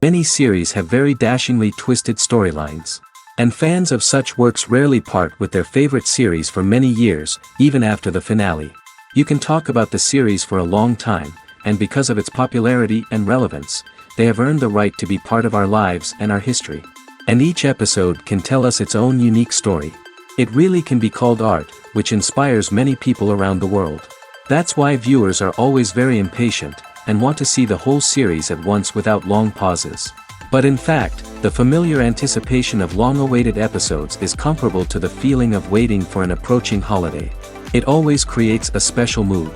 Many series have very dashingly twisted storylines. And fans of such works rarely part with their favorite series for many years, even after the finale. You can talk about the series for a long time, and because of its popularity and relevance, they have earned the right to be part of our lives and our history. And each episode can tell us its own unique story. It really can be called art, which inspires many people around the world. That's why viewers are always very impatient, and want to see the whole series at once without long pauses. But in fact, the familiar anticipation of long-awaited episodes is comparable to the feeling of waiting for an approaching holiday. It always creates a special mood.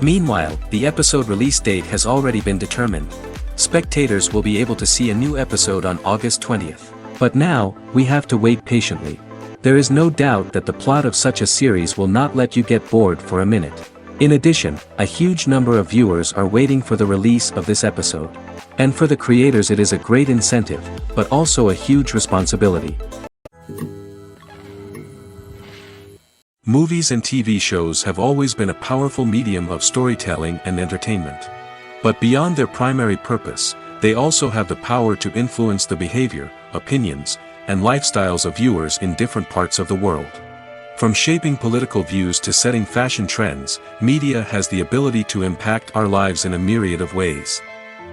Meanwhile, the episode release date has already been determined. Spectators will be able to see a new episode on August 20th. But now, we have to wait patiently. There is no doubt that the plot of such a series will not let you get bored for a minute. In addition, a huge number of viewers are waiting for the release of this episode. And for the creators it is a great incentive, but also a huge responsibility. Movies and TV shows have always been a powerful medium of storytelling and entertainment. But beyond their primary purpose, they also have the power to influence the behavior, opinions, and lifestyles of viewers in different parts of the world. From shaping political views to setting fashion trends, media has the ability to impact our lives in a myriad of ways.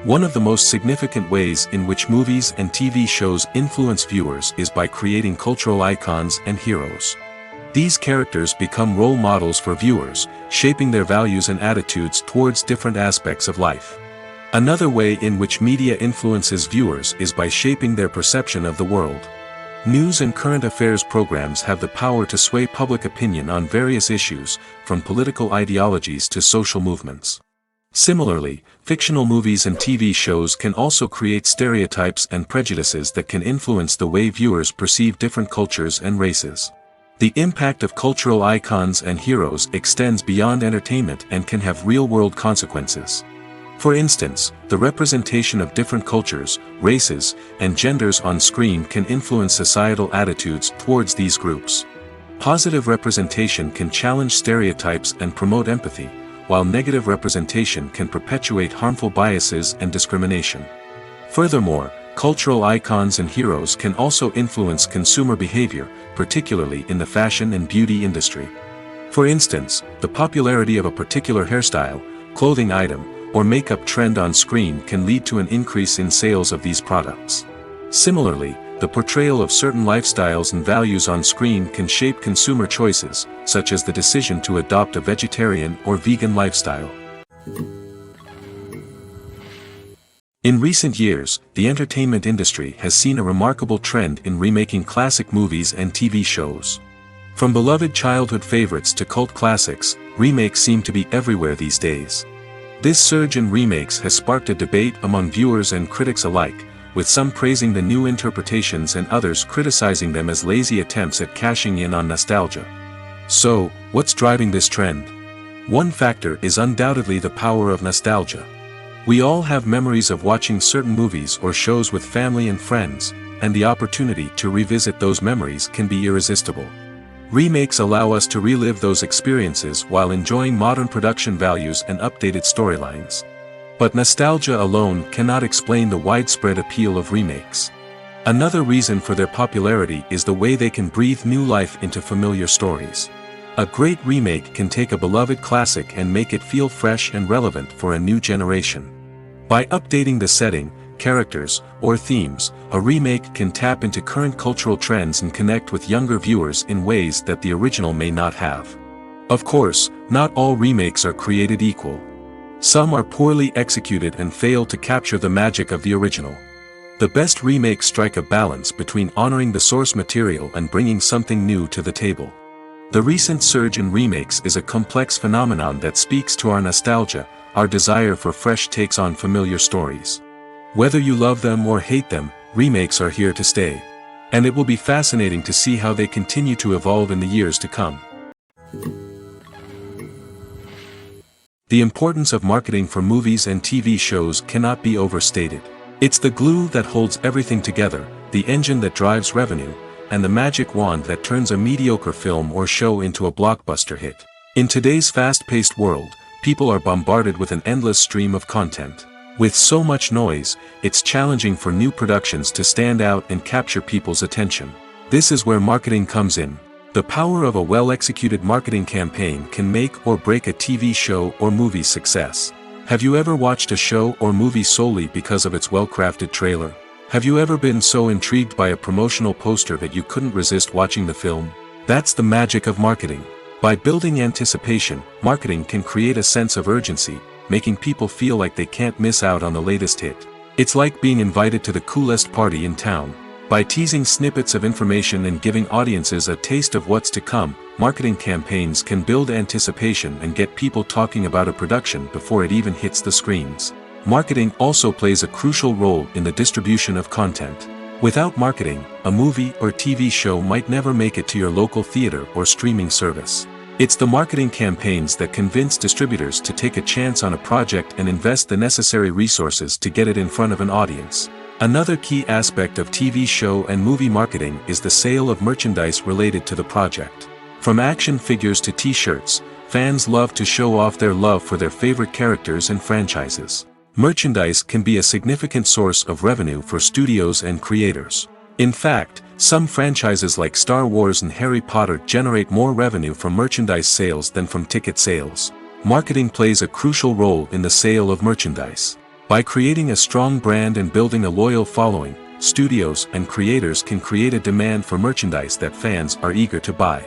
One of the most significant ways in which movies and TV shows influence viewers is by creating cultural icons and heroes. These characters become role models for viewers, shaping their values and attitudes towards different aspects of life. Another way in which media influences viewers is by shaping their perception of the world. News and current affairs programs have the power to sway public opinion on various issues, from political ideologies to social movements. Similarly, fictional movies and TV shows can also create stereotypes and prejudices that can influence the way viewers perceive different cultures and races. The impact of cultural icons and heroes extends beyond entertainment and can have real-world consequences. For instance, the representation of different cultures, races, and genders on screen can influence societal attitudes towards these groups. Positive representation can challenge stereotypes and promote empathy, while negative representation can perpetuate harmful biases and discrimination. Furthermore, cultural icons and heroes can also influence consumer behavior, particularly in the fashion and beauty industry. For instance, the popularity of a particular hairstyle, clothing item, or makeup trend on screen can lead to an increase in sales of these products. Similarly, the portrayal of certain lifestyles and values on screen can shape consumer choices, such as the decision to adopt a vegetarian or vegan lifestyle. In recent years, the entertainment industry has seen a remarkable trend in remaking classic movies and TV shows. From beloved childhood favorites to cult classics, remakes seem to be everywhere these days. This surge in remakes has sparked a debate among viewers and critics alike, with some praising the new interpretations and others criticizing them as lazy attempts at cashing in on nostalgia. So, what's driving this trend? One factor is undoubtedly the power of nostalgia. We all have memories of watching certain movies or shows with family and friends, and the opportunity to revisit those memories can be irresistible. Remakes allow us to relive those experiences while enjoying modern production values and updated storylines. But nostalgia alone cannot explain the widespread appeal of remakes. Another reason for their popularity is the way they can breathe new life into familiar stories. A great remake can take a beloved classic and make it feel fresh and relevant for a new generation. By updating the setting, characters, or themes, a remake can tap into current cultural trends and connect with younger viewers in ways that the original may not have. Of course, not all remakes are created equal. Some are poorly executed and fail to capture the magic of the original. The best remakes strike a balance between honoring the source material and bringing something new to the table. The recent surge in remakes is a complex phenomenon that speaks to our nostalgia, our desire for fresh takes on familiar stories. Whether you love them or hate them, remakes are here to stay. And it will be fascinating to see how they continue to evolve in the years to come. The importance of marketing for movies and TV shows cannot be overstated. It's the glue that holds everything together, the engine that drives revenue, and the magic wand that turns a mediocre film or show into a blockbuster hit. In today's fast-paced world, people are bombarded with an endless stream of content. With so much noise, it's challenging for new productions to stand out and capture people's attention. This is where marketing comes in. The power of a well-executed marketing campaign can make or break a TV show or movie's success. Have you ever watched a show or movie solely because of its well-crafted trailer? Have you ever been so intrigued by a promotional poster that you couldn't resist watching the film? That's the magic of marketing. By building anticipation, marketing can create a sense of urgency, making people feel like they can't miss out on the latest hit. It's like being invited to the coolest party in town. By teasing snippets of information and giving audiences a taste of what's to come, marketing campaigns can build anticipation and get people talking about a production before it even hits the screens. Marketing also plays a crucial role in the distribution of content. Without marketing, a movie or TV show might never make it to your local theater or streaming service. It's the marketing campaigns that convince distributors to take a chance on a project and invest the necessary resources to get it in front of an audience. Another key aspect of TV show and movie marketing is the sale of merchandise related to the project. From action figures to t-shirts, fans love to show off their love for their favorite characters and franchises. Merchandise can be a significant source of revenue for studios and creators. In fact, some franchises like Star Wars and Harry Potter generate more revenue from merchandise sales than from ticket sales. Marketing plays a crucial role in the sale of merchandise. By creating a strong brand and building a loyal following, studios and creators can create a demand for merchandise that fans are eager to buy.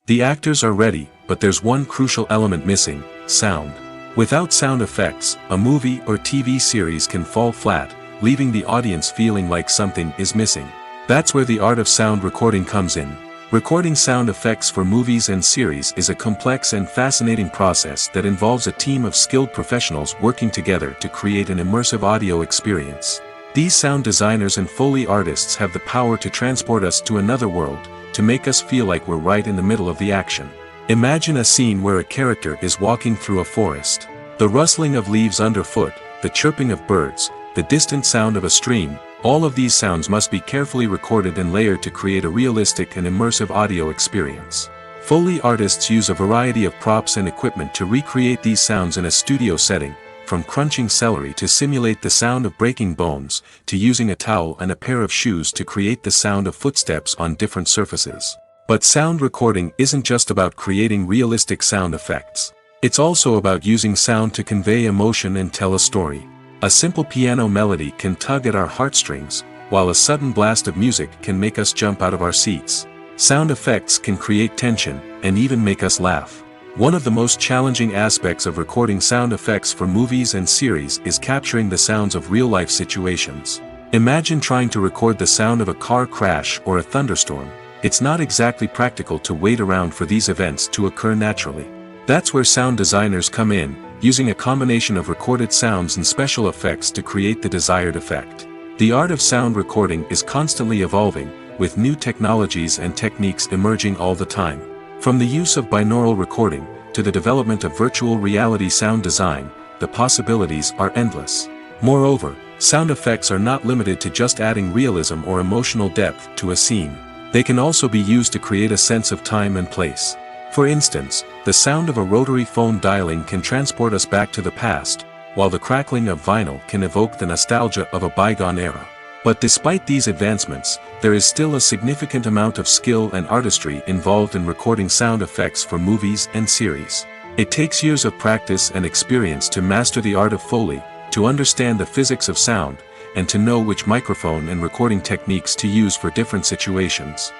The actors are ready, but there's one crucial element missing: sound. Without sound effects, a movie or TV series can fall flat, leaving the audience feeling like something is missing. That's where the art of sound recording comes in. Recording sound effects for movies and series is a complex and fascinating process that involves a team of skilled professionals working together to create an immersive audio experience. These sound designers and Foley artists have the power to transport us to another world, to make us feel like we're right in the middle of the action. Imagine a scene where a character is walking through a forest. The rustling of leaves underfoot, the chirping of birds, the distant sound of a stream, all of these sounds must be carefully recorded and layered to create a realistic and immersive audio experience. Foley artists use a variety of props and equipment to recreate these sounds in a studio setting, from crunching celery to simulate the sound of breaking bones, to using a towel and a pair of shoes to create the sound of footsteps on different surfaces. But sound recording isn't just about creating realistic sound effects. It's also about using sound to convey emotion and tell a story. A simple piano melody can tug at our heartstrings, while a sudden blast of music can make us jump out of our seats. Sound effects can create tension, and even make us laugh. One of the most challenging aspects of recording sound effects for movies and series is capturing the sounds of real-life situations. Imagine trying to record the sound of a car crash or a thunderstorm. It's not exactly practical to wait around for these events to occur naturally. That's where sound designers come in, using a combination of recorded sounds and special effects to create the desired effect. The art of sound recording is constantly evolving, with new technologies and techniques emerging all the time. From the use of binaural recording, to the development of virtual reality sound design, the possibilities are endless. Moreover, sound effects are not limited to just adding realism or emotional depth to a scene. They can also be used to create a sense of time and place. For instance, the sound of a rotary phone dialing can transport us back to the past, while the crackling of vinyl can evoke the nostalgia of a bygone era. But despite these advancements, there is still a significant amount of skill and artistry involved in recording sound effects for movies and series. It takes years of practice and experience to master the art of Foley, to understand the physics of sound, and to know which microphone and recording techniques to use for different situations.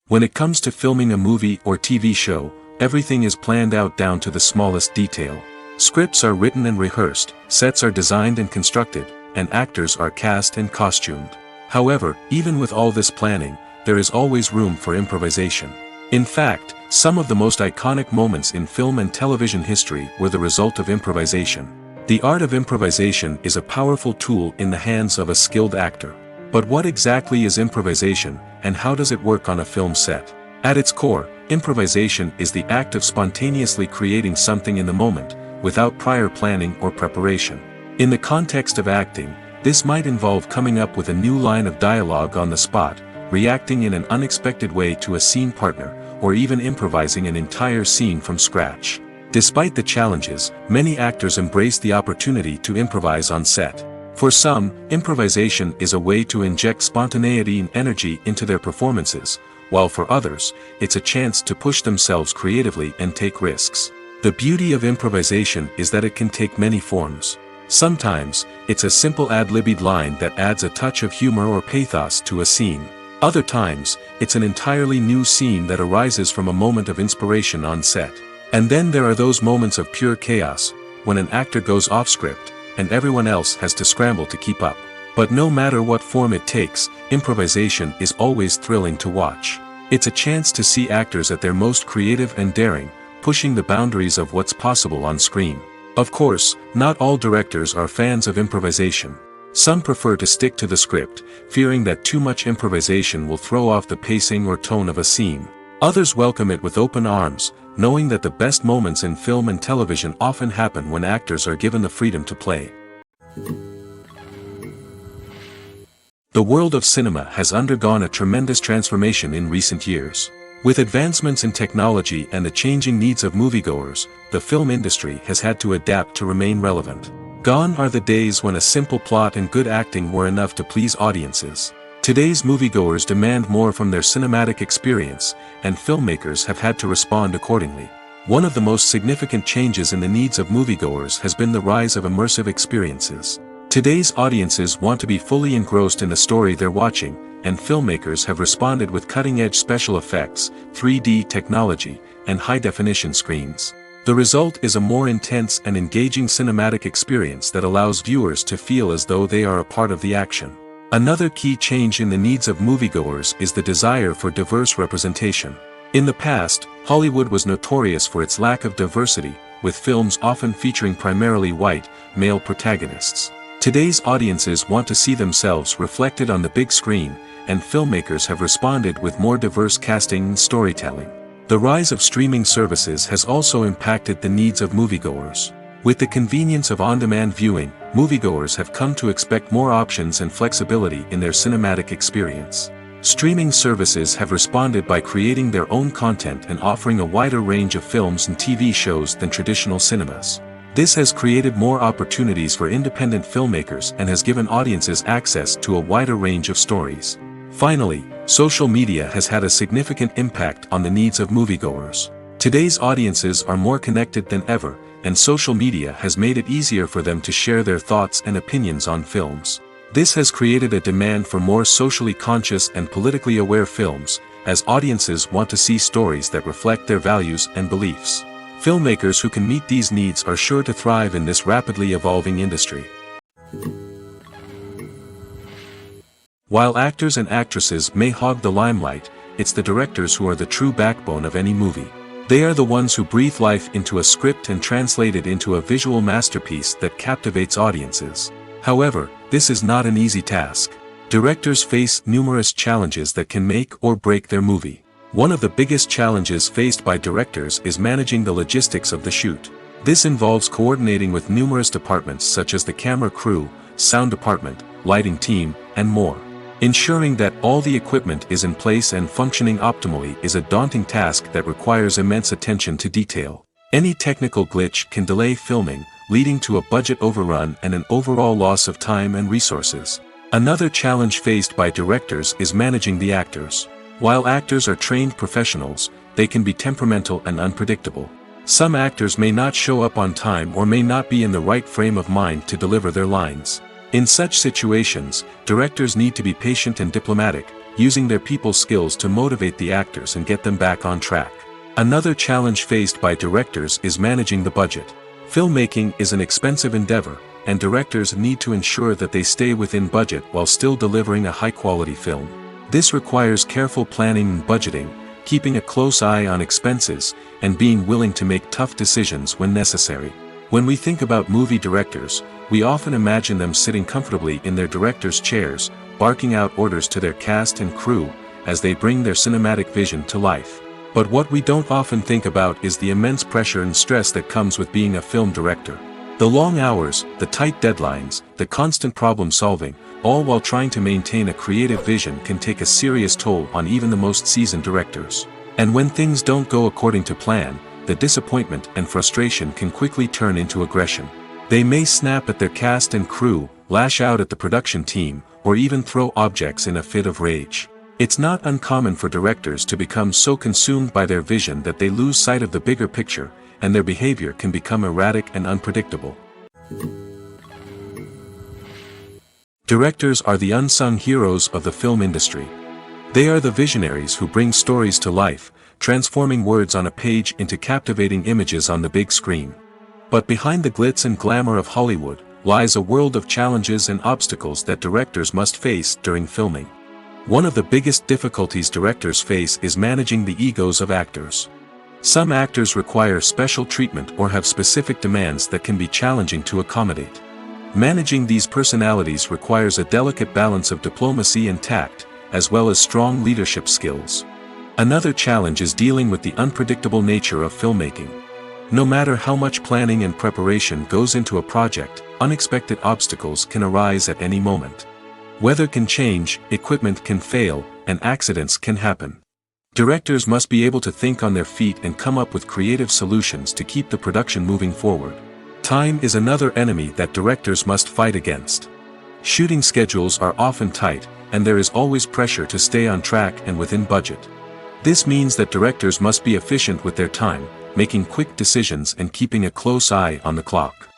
When it comes to filming a movie or TV show, everything is planned out down to the smallest detail. Scripts are written and rehearsed, sets are designed and constructed, and actors are cast and costumed. However, even with all this planning, there is always room for improvisation. In fact, some of the most iconic moments in film and television history were the result of improvisation. The art of improvisation is a powerful tool in the hands of a skilled actor. But what exactly is improvisation, and how does it work on a film set? At its core, improvisation is the act of spontaneously creating something in the moment, without prior planning or preparation. In the context of acting, this might involve coming up with a new line of dialogue on the spot, reacting in an unexpected way to a scene partner, or even improvising an entire scene from scratch. Despite the challenges, many actors embrace the opportunity to improvise on set. For some, improvisation is a way to inject spontaneity and energy into their performances, while for others, it's a chance to push themselves creatively and take risks. The beauty of improvisation is that it can take many forms. Sometimes, it's a simple ad-libbed line that adds a touch of humor or pathos to a scene. Other times, it's an entirely new scene that arises from a moment of inspiration on set. And then there are those moments of pure chaos, when an actor goes off script, and everyone else has to scramble to keep up. But no matter what form it takes, improvisation is always thrilling to watch. It's a chance to see actors at their most creative and daring, pushing the boundaries of what's possible on screen. Of course, not all directors are fans of improvisation. Some prefer to stick to the script, fearing that too much improvisation will throw off the pacing or tone of a scene. Others welcome it with open arms, knowing that the best moments in film and television often happen when actors are given the freedom to play. The world of cinema has undergone a tremendous transformation in recent years. With advancements in technology and the changing needs of moviegoers, the film industry has had to adapt to remain relevant. Gone are the days when a simple plot and good acting were enough to please audiences. Today's moviegoers demand more from their cinematic experience, and filmmakers have had to respond accordingly. One of the most significant changes in the needs of moviegoers has been the rise of immersive experiences. Today's audiences want to be fully engrossed in the story they're watching, and filmmakers have responded with cutting-edge special effects, 3D technology, and high-definition screens. The result is a more intense and engaging cinematic experience that allows viewers to feel as though they are a part of the action. Another key change in the needs of moviegoers is the desire for diverse representation. In the past, Hollywood was notorious for its lack of diversity, with films often featuring primarily white, male protagonists. Today's audiences want to see themselves reflected on the big screen, and filmmakers have responded with more diverse casting and storytelling. The rise of streaming services has also impacted the needs of moviegoers. With the convenience of on-demand viewing, moviegoers have come to expect more options and flexibility in their cinematic experience. Streaming services have responded by creating their own content and offering a wider range of films and TV shows than traditional cinemas. This has created more opportunities for independent filmmakers and has given audiences access to a wider range of stories. Finally, social media has had a significant impact on the needs of moviegoers. Today's audiences are more connected than ever, and social media has made it easier for them to share their thoughts and opinions on films. This has created a demand for more socially conscious and politically aware films, as audiences want to see stories that reflect their values and beliefs. Filmmakers who can meet these needs are sure to thrive in this rapidly evolving industry. While actors and actresses may hog the limelight, it's the directors who are the true backbone of any movie. They are the ones who breathe life into a script and translate it into a visual masterpiece that captivates audiences. However, this is not an easy task. Directors face numerous challenges that can make or break their movie. One of the biggest challenges faced by directors is managing the logistics of the shoot. This involves coordinating with numerous departments such as the camera crew, sound department, lighting team, and more. Ensuring that all the equipment is in place and functioning optimally is a daunting task that requires immense attention to detail. Any technical glitch can delay filming, leading to a budget overrun and an overall loss of time and resources. Another challenge faced by directors is managing the actors. While actors are trained professionals, they can be temperamental and unpredictable. Some actors may not show up on time or may not be in the right frame of mind to deliver their lines. In such situations, directors need to be patient and diplomatic, using their people skills to motivate the actors and get them back on track. Another challenge faced by directors is managing the budget. Filmmaking is an expensive endeavor, and directors need to ensure that they stay within budget while still delivering a high-quality film. This requires careful planning and budgeting, keeping a close eye on expenses, and being willing to make tough decisions when necessary. When we think about movie directors, we often imagine them sitting comfortably in their director's chairs, barking out orders to their cast and crew, as they bring their cinematic vision to life. But what we don't often think about is the immense pressure and stress that comes with being a film director. The long hours, the tight deadlines, the constant problem solving, all while trying to maintain a creative vision can take a serious toll on even the most seasoned directors. And when things don't go according to plan, the disappointment and frustration can quickly turn into aggression. They may snap at their cast and crew, lash out at the production team, or even throw objects in a fit of rage. It's not uncommon for directors to become so consumed by their vision that they lose sight of the bigger picture, and their behavior can become erratic and unpredictable. Directors are the unsung heroes of the film industry. They are the visionaries who bring stories to life, transforming words on a page into captivating images on the big screen. But behind the glitz and glamour of Hollywood lies a world of challenges and obstacles that directors must face during filming. One of the biggest difficulties directors face is managing the egos of actors. Some actors require special treatment or have specific demands that can be challenging to accommodate. Managing these personalities requires a delicate balance of diplomacy and tact, as well as strong leadership skills. Another challenge is dealing with the unpredictable nature of filmmaking. No matter how much planning and preparation goes into a project, unexpected obstacles can arise at any moment. Weather can change, equipment can fail, and accidents can happen. Directors must be able to think on their feet and come up with creative solutions to keep the production moving forward. Time is another enemy that directors must fight against. Shooting schedules are often tight, and there is always pressure to stay on track and within budget. This means that directors must be efficient with their time, making quick decisions and keeping a close eye on the clock.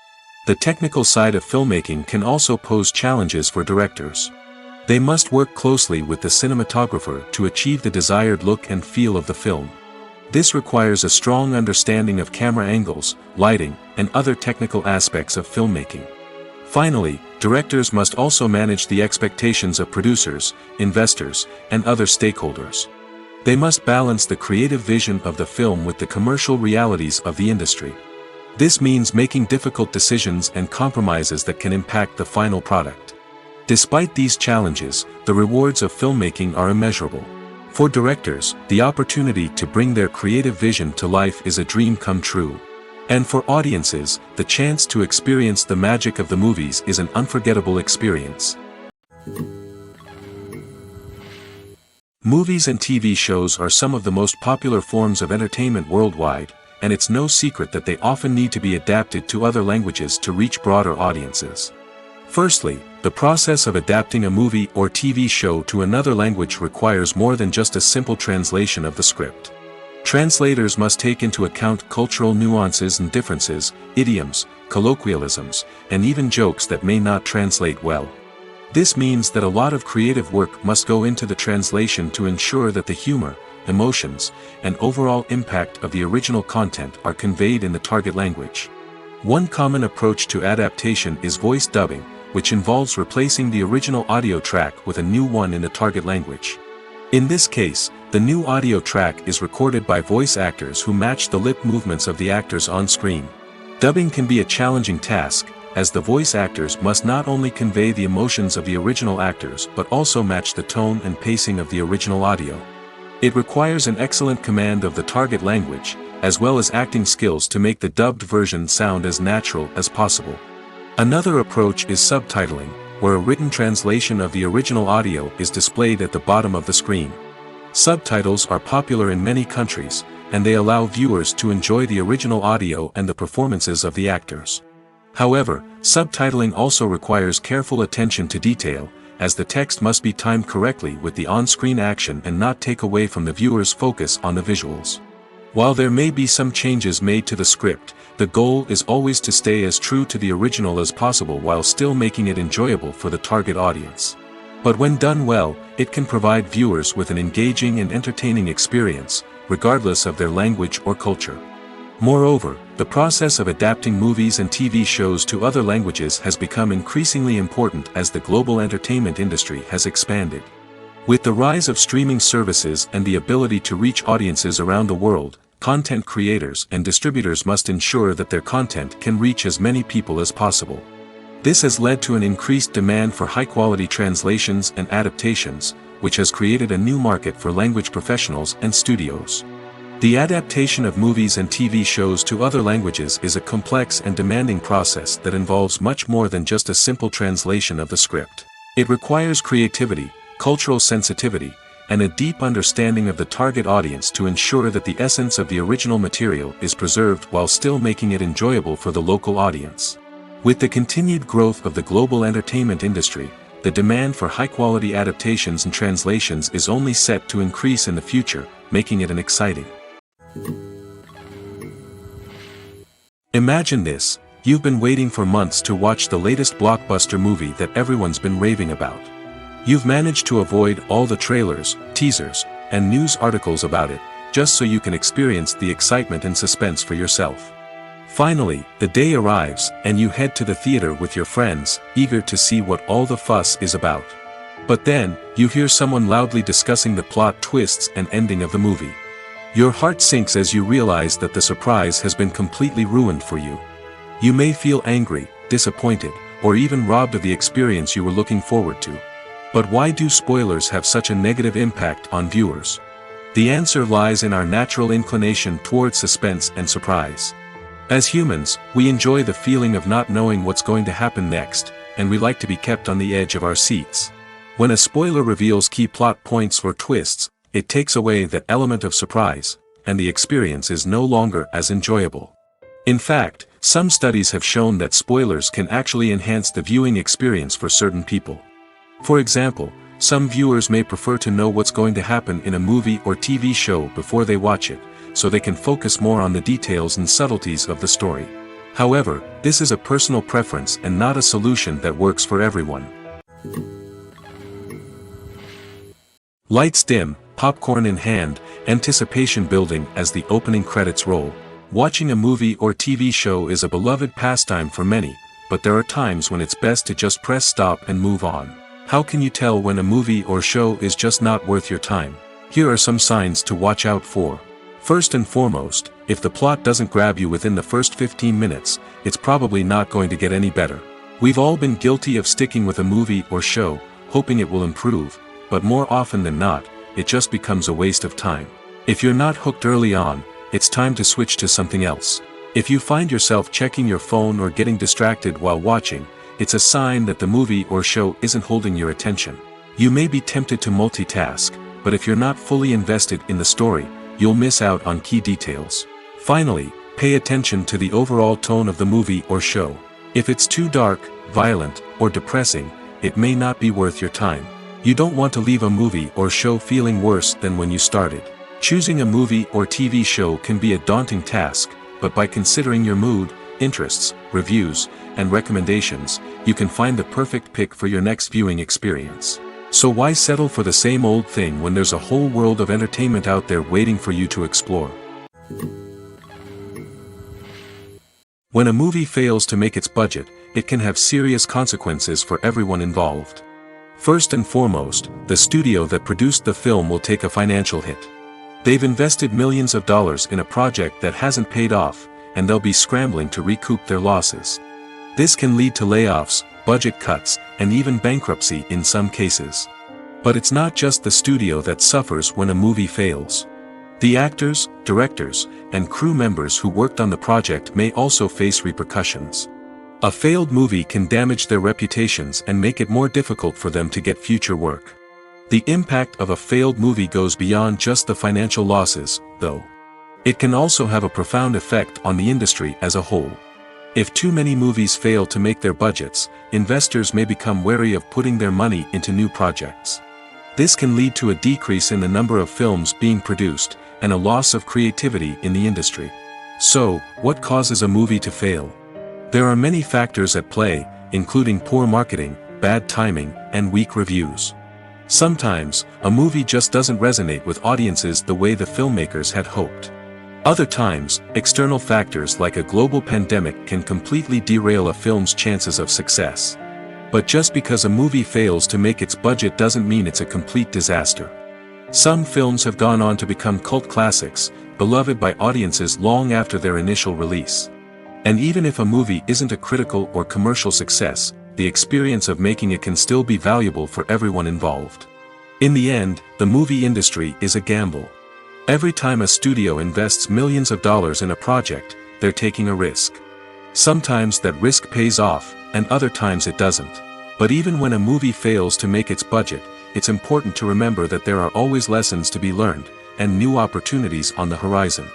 The technical side of filmmaking can also pose challenges for directors. They must work closely with the cinematographer to achieve the desired look and feel of the film. This requires a strong understanding of camera angles, lighting, and other technical aspects of filmmaking. Finally, directors must also manage the expectations of producers, investors, and other stakeholders. They must balance the creative vision of the film with the commercial realities of the industry. This means making difficult decisions and compromises that can impact the final product. Despite these challenges, the rewards of filmmaking are immeasurable. For directors, the opportunity to bring their creative vision to life is a dream come true. And for audiences, the chance to experience the magic of the movies is an unforgettable experience. Movies and TV shows are some of the most popular forms of entertainment worldwide, and it's no secret that they often need to be adapted to other languages to reach broader audiences. Firstly, the process of adapting a movie or TV show to another language requires more than just a simple translation of the script. Translators must take into account cultural nuances and differences, idioms, colloquialisms, and even jokes that may not translate well. This means that a lot of creative work must go into the translation to ensure that the humor, emotions, and overall impact of the original content are conveyed in the target language. One common approach to adaptation is voice dubbing, which involves replacing the original audio track with a new one in the target language. In this case, the new audio track is recorded by voice actors who match the lip movements of the actors on screen. Dubbing can be a challenging task, as the voice actors must not only convey the emotions of the original actors but also match the tone and pacing of the original audio. It requires an excellent command of the target language, as well as acting skills to make the dubbed version sound as natural as possible. Another approach is subtitling, where a written translation of the original audio is displayed at the bottom of the screen. Subtitles are popular in many countries, and they allow viewers to enjoy the original audio and the performances of the actors. However, subtitling also requires careful attention to detail, as the text must be timed correctly with the on-screen action and not take away from the viewer's focus on the visuals. While there may be some changes made to the script, the goal is always to stay as true to the original as possible while still making it enjoyable for the target audience. But when done well, it can provide viewers with an engaging and entertaining experience, regardless of their language or culture. Moreover, the process of adapting movies and TV shows to other languages has become increasingly important as the global entertainment industry has expanded. With the rise of streaming services and the ability to reach audiences around the world, content creators and distributors must ensure that their content can reach as many people as possible. This has led to an increased demand for high-quality translations and adaptations, which has created a new market for language professionals and studios. The adaptation of movies and TV shows to other languages is a complex and demanding process that involves much more than just a simple translation of the script. It requires creativity, cultural sensitivity, and a deep understanding of the target audience to ensure that the essence of the original material is preserved while still making it enjoyable for the local audience. With the continued growth of the global entertainment industry, the demand for high-quality adaptations and translations is only set to increase in the future, making it an exciting. Imagine this: you've been waiting for months to watch the latest blockbuster movie that everyone's been raving about. You've managed to avoid all the trailers, teasers, and news articles about it, just so you can experience the excitement and suspense for yourself. Finally, the day arrives, and you head to the theater with your friends, eager to see what all the fuss is about. But then, you hear someone loudly discussing the plot twists and ending of the movie. Your heart sinks as you realize that the surprise has been completely ruined for you. You may feel angry, disappointed, or even robbed of the experience you were looking forward to. But why do spoilers have such a negative impact on viewers? The answer lies in our natural inclination toward suspense and surprise. As humans, we enjoy the feeling of not knowing what's going to happen next, and we like to be kept on the edge of our seats. When a spoiler reveals key plot points or twists, it takes away that element of surprise, and the experience is no longer as enjoyable. In fact, some studies have shown that spoilers can actually enhance the viewing experience for certain people. For example, some viewers may prefer to know what's going to happen in a movie or TV show before they watch it, so they can focus more on the details and subtleties of the story. However, this is a personal preference and not a solution that works for everyone. Lights dim, popcorn in hand, anticipation building as the opening credits roll. Watching a movie or TV show is a beloved pastime for many, but there are times when it's best to just press stop and move on. How can you tell when a movie or show is just not worth your time? Here are some signs to watch out for. First and foremost, if the plot doesn't grab you within the first 15 minutes, it's probably not going to get any better. We've all been guilty of sticking with a movie or show, hoping it will improve, but more often than not, it just becomes a waste of time. If you're not hooked early on, it's time to switch to something else. If you find yourself checking your phone or getting distracted while watching, it's a sign that the movie or show isn't holding your attention. You may be tempted to multitask, but if you're not fully invested in the story, you'll miss out on key details. Finally, pay attention to the overall tone of the movie or show. If it's too dark, violent, or depressing, it may not be worth your time. You don't want to leave a movie or show feeling worse than when you started. Choosing a movie or TV show can be a daunting task, but by considering your mood, interests, reviews, and recommendations, you can find the perfect pick for your next viewing experience. So why settle for the same old thing when there's a whole world of entertainment out there waiting for you to explore? When a movie fails to make its budget, it can have serious consequences for everyone involved. First and foremost, the studio that produced the film will take a financial hit. They've invested millions of dollars in a project that hasn't paid off, and they'll be scrambling to recoup their losses. This can lead to layoffs, budget cuts, and even bankruptcy in some cases. But it's not just the studio that suffers when a movie fails. The actors, directors, and crew members who worked on the project may also face repercussions. A failed movie can damage their reputations and make it more difficult for them to get future work. The impact of a failed movie goes beyond just the financial losses, though. It can also have a profound effect on the industry as a whole. If too many movies fail to make their budgets, investors may become wary of putting their money into new projects. This can lead to a decrease in the number of films being produced, and a loss of creativity in the industry. So, what causes a movie to fail? There are many factors at play, including poor marketing, bad timing, and weak reviews. Sometimes, a movie just doesn't resonate with audiences the way the filmmakers had hoped. Other times, external factors like a global pandemic can completely derail a film's chances of success. But just because a movie fails to make its budget doesn't mean it's a complete disaster. Some films have gone on to become cult classics, beloved by audiences long after their initial release. And even if a movie isn't a critical or commercial success, the experience of making it can still be valuable for everyone involved. In the end, the movie industry is a gamble. Every time a studio invests millions of dollars in a project, they're taking a risk. Sometimes that risk pays off, and other times it doesn't. But even when a movie fails to make its budget, it's important to remember that there are always lessons to be learned, and new opportunities on the horizon.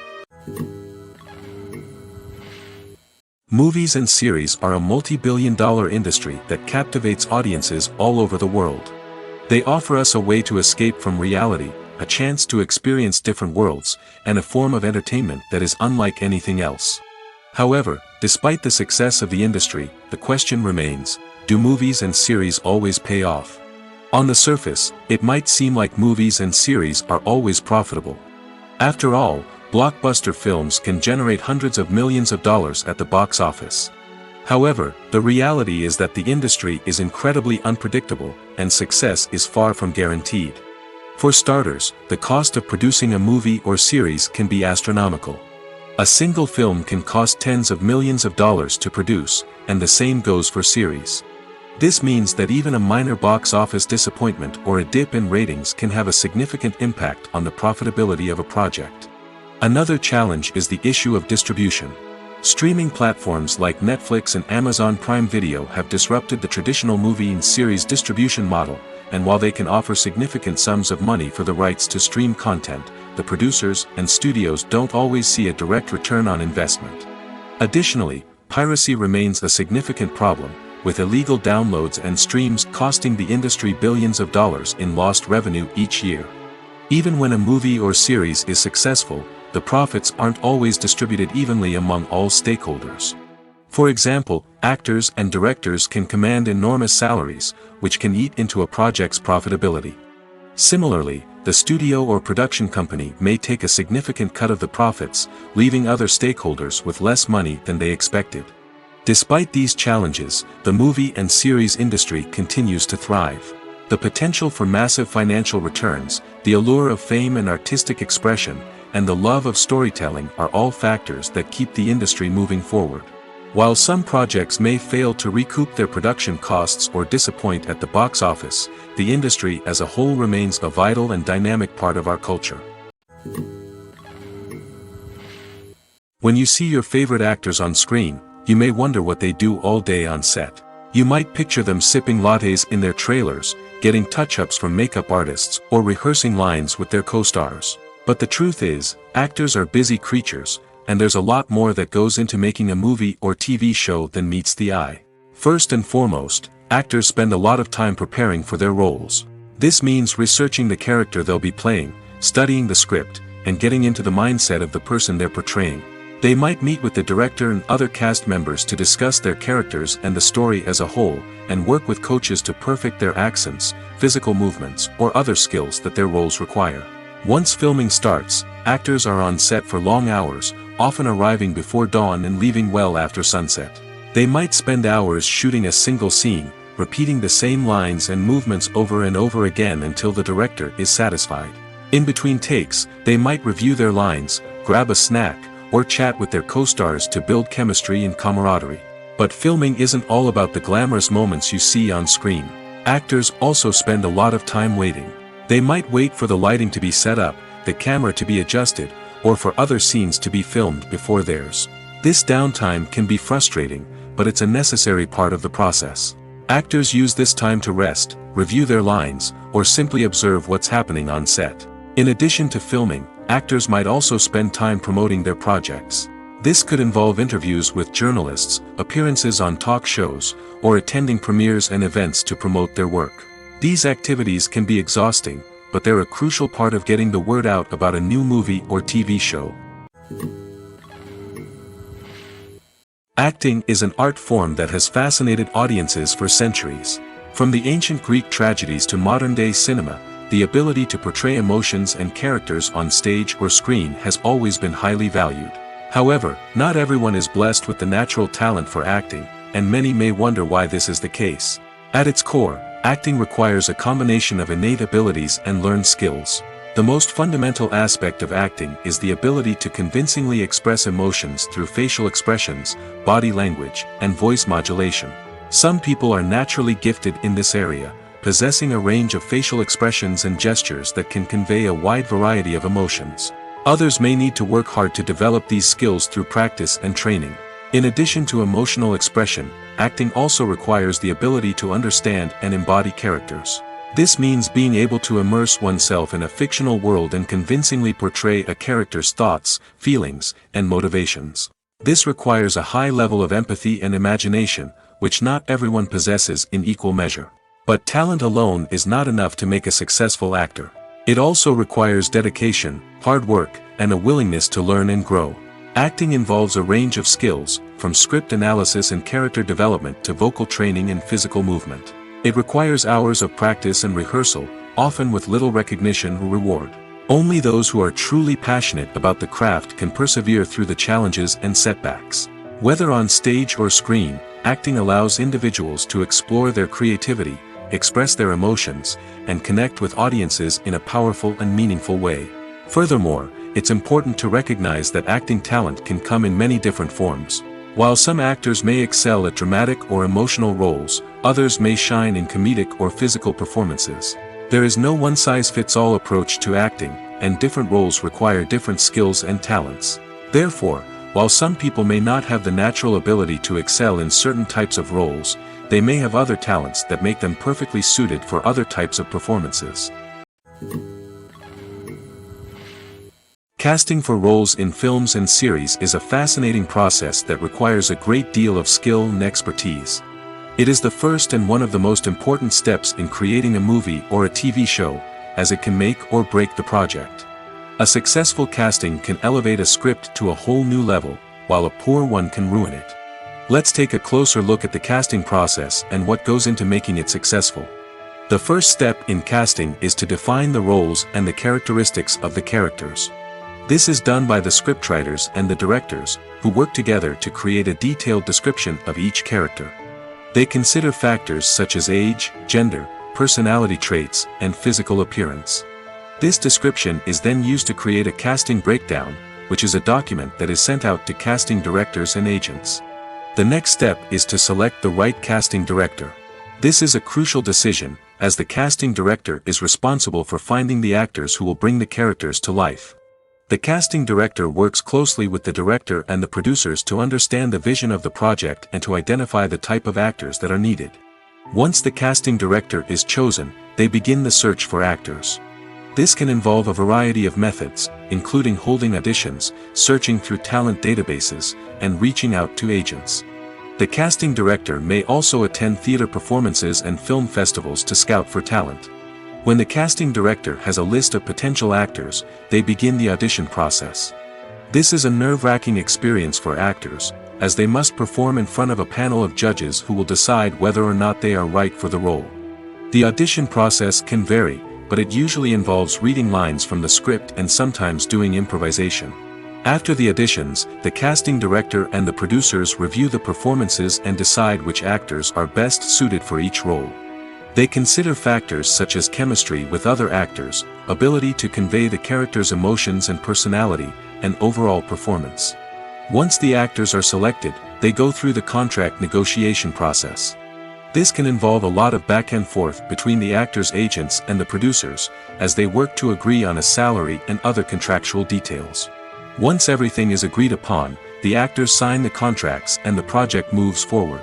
Movies and series are a multi-billion-dollar industry that captivates audiences all over the world. They offer us a way to escape from reality, a chance to experience different worlds, and a form of entertainment that is unlike anything else. However, despite the success of the industry, the question remains, do movies and series always pay off? On the surface, it might seem like movies and series are always profitable. After all, blockbuster films can generate hundreds of millions of dollars at the box office. However, the reality is that the industry is incredibly unpredictable, and success is far from guaranteed. For starters, the cost of producing a movie or series can be astronomical. A single film can cost tens of millions of dollars to produce, and the same goes for series. This means that even a minor box office disappointment or a dip in ratings can have a significant impact on the profitability of a project. Another challenge is the issue of distribution. Streaming platforms like Netflix and Amazon Prime Video have disrupted the traditional movie and series distribution model, and while they can offer significant sums of money for the rights to stream content, the producers and studios don't always see a direct return on investment. Additionally, piracy remains a significant problem, with illegal downloads and streams costing the industry billions of dollars in lost revenue each year. Even when a movie or series is successful, the profits aren't always distributed evenly among all stakeholders. For example, actors and directors can command enormous salaries, which can eat into a project's profitability. Similarly, the studio or production company may take a significant cut of the profits, leaving other stakeholders with less money than they expected. Despite these challenges, the movie and series industry continues to thrive. The potential for massive financial returns, the allure of fame and artistic expression, and the love of storytelling are all factors that keep the industry moving forward. While some projects may fail to recoup their production costs or disappoint at the box office, the industry as a whole remains a vital and dynamic part of our culture. When you see your favorite actors on screen, you may wonder what they do all day on set. You might picture them sipping lattes in their trailers, getting touch-ups from makeup artists, or rehearsing lines with their co-stars. But the truth is, actors are busy creatures, and there's a lot more that goes into making a movie or TV show than meets the eye. First and foremost, actors spend a lot of time preparing for their roles. This means researching the character they'll be playing, studying the script, and getting into the mindset of the person they're portraying. They might meet with the director and other cast members to discuss their characters and the story as a whole, and work with coaches to perfect their accents, physical movements, or other skills that their roles require. Once filming starts, actors are on set for long hours, often arriving before dawn and leaving well after sunset. They might spend hours shooting a single scene, repeating the same lines and movements over and over again until the director is satisfied. In between takes, they might review their lines, grab a snack, or chat with their co-stars to build chemistry and camaraderie. But filming isn't all about the glamorous moments you see on screen. Actors also spend a lot of time waiting. They might wait for the lighting to be set up, the camera to be adjusted, or for other scenes to be filmed before theirs. This downtime can be frustrating, but it's a necessary part of the process. Actors use this time to rest, review their lines, or simply observe what's happening on set. In addition to filming, actors might also spend time promoting their projects. This could involve interviews with journalists, appearances on talk shows, or attending premieres and events to promote their work. These activities can be exhausting, but they're a crucial part of getting the word out about a new movie or TV show. Acting is an art form that has fascinated audiences for centuries. From the ancient Greek tragedies to modern-day cinema, the ability to portray emotions and characters on stage or screen has always been highly valued. However, not everyone is blessed with the natural talent for acting, and many may wonder why this is the case. At its core, acting requires a combination of innate abilities and learned skills. The most fundamental aspect of acting is the ability to convincingly express emotions through facial expressions, body language, and voice modulation. Some people are naturally gifted in this area, possessing a range of facial expressions and gestures that can convey a wide variety of emotions. Others may need to work hard to develop these skills through practice and training. In addition to emotional expression, acting also requires the ability to understand and embody characters. This means being able to immerse oneself in a fictional world and convincingly portray a character's thoughts, feelings, and motivations. This requires a high level of empathy and imagination, which not everyone possesses in equal measure. But talent alone is not enough to make a successful actor. It also requires dedication, hard work, and a willingness to learn and grow. Acting involves a range of skills, from script analysis and character development to vocal training and physical movement. It requires hours of practice and rehearsal, often with little recognition or reward. Only those who are truly passionate about the craft can persevere through the challenges and setbacks. Whether on stage or screen, acting allows individuals to explore their creativity, express their emotions, and connect with audiences in a powerful and meaningful way. Furthermore, it's important to recognize that acting talent can come in many different forms. While some actors may excel at dramatic or emotional roles, others may shine in comedic or physical performances. There is no one-size-fits-all approach to acting, and different roles require different skills and talents. Therefore, while some people may not have the natural ability to excel in certain types of roles, they may have other talents that make them perfectly suited for other types of performances. Casting for roles in films and series is a fascinating process that requires a great deal of skill and expertise. It is the first and one of the most important steps in creating a movie or a TV show, as it can make or break the project. A successful casting can elevate a script to a whole new level, while a poor one can ruin it. Let's take a closer look at the casting process and what goes into making it successful. The first step in casting is to define the roles and the characteristics of the characters. This is done by the scriptwriters and the directors, who work together to create a detailed description of each character. They consider factors such as age, gender, personality traits, and physical appearance. This description is then used to create a casting breakdown, which is a document that is sent out to casting directors and agents. The next step is to select the right casting director. This is a crucial decision, as the casting director is responsible for finding the actors who will bring the characters to life. The casting director works closely with the director and the producers to understand the vision of the project and to identify the type of actors that are needed. Once the casting director is chosen, they begin the search for actors. This can involve a variety of methods, including holding auditions, searching through talent databases, and reaching out to agents. The casting director may also attend theater performances and film festivals to scout for talent. When the casting director has a list of potential actors, they begin the audition process. This is a nerve-wracking experience for actors, as they must perform in front of a panel of judges who will decide whether or not they are right for the role. The audition process can vary, but it usually involves reading lines from the script and sometimes doing improvisation. After the auditions, the casting director and the producers review the performances and decide which actors are best suited for each role. They consider factors such as chemistry with other actors, ability to convey the character's emotions and personality, and overall performance. Once the actors are selected, they go through the contract negotiation process. This can involve a lot of back and forth between the actors' agents and the producers, as they work to agree on a salary and other contractual details. Once everything is agreed upon, the actors sign the contracts and the project moves forward.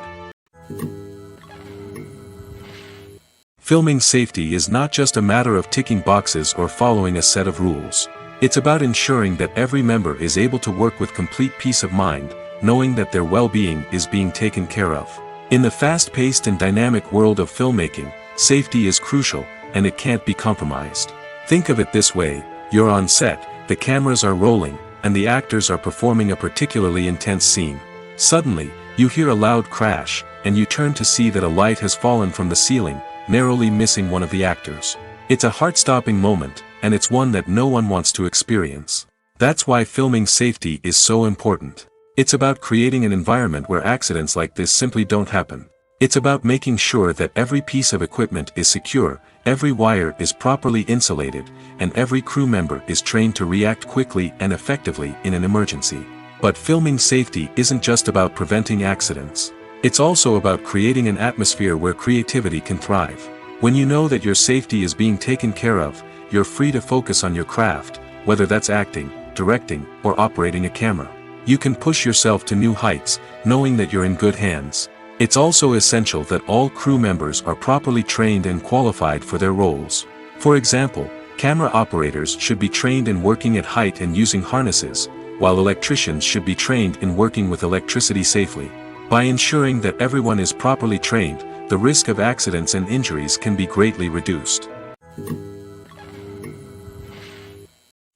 Filming safety is not just a matter of ticking boxes or following a set of rules. It's about ensuring that every member is able to work with complete peace of mind, knowing that their well-being is being taken care of. In the fast-paced and dynamic world of filmmaking, safety is crucial, and it can't be compromised. Think of it this way: you're on set, the cameras are rolling, and the actors are performing a particularly intense scene. Suddenly, you hear a loud crash, and you turn to see that a light has fallen from the ceiling, narrowly missing one of the actors. It's a heart-stopping moment, and it's one that no one wants to experience. That's why filming safety is so important. It's about creating an environment where accidents like this simply don't happen. It's about making sure that every piece of equipment is secure, every wire is properly insulated, and every crew member is trained to react quickly and effectively in an emergency. But filming safety isn't just about preventing accidents. It's also about creating an atmosphere where creativity can thrive. When you know that your safety is being taken care of, you're free to focus on your craft, whether that's acting, directing, or operating a camera. You can push yourself to new heights, knowing that you're in good hands. It's also essential that all crew members are properly trained and qualified for their roles. For example, camera operators should be trained in working at height and using harnesses, while electricians should be trained in working with electricity safely. By ensuring that everyone is properly trained, the risk of accidents and injuries can be greatly reduced.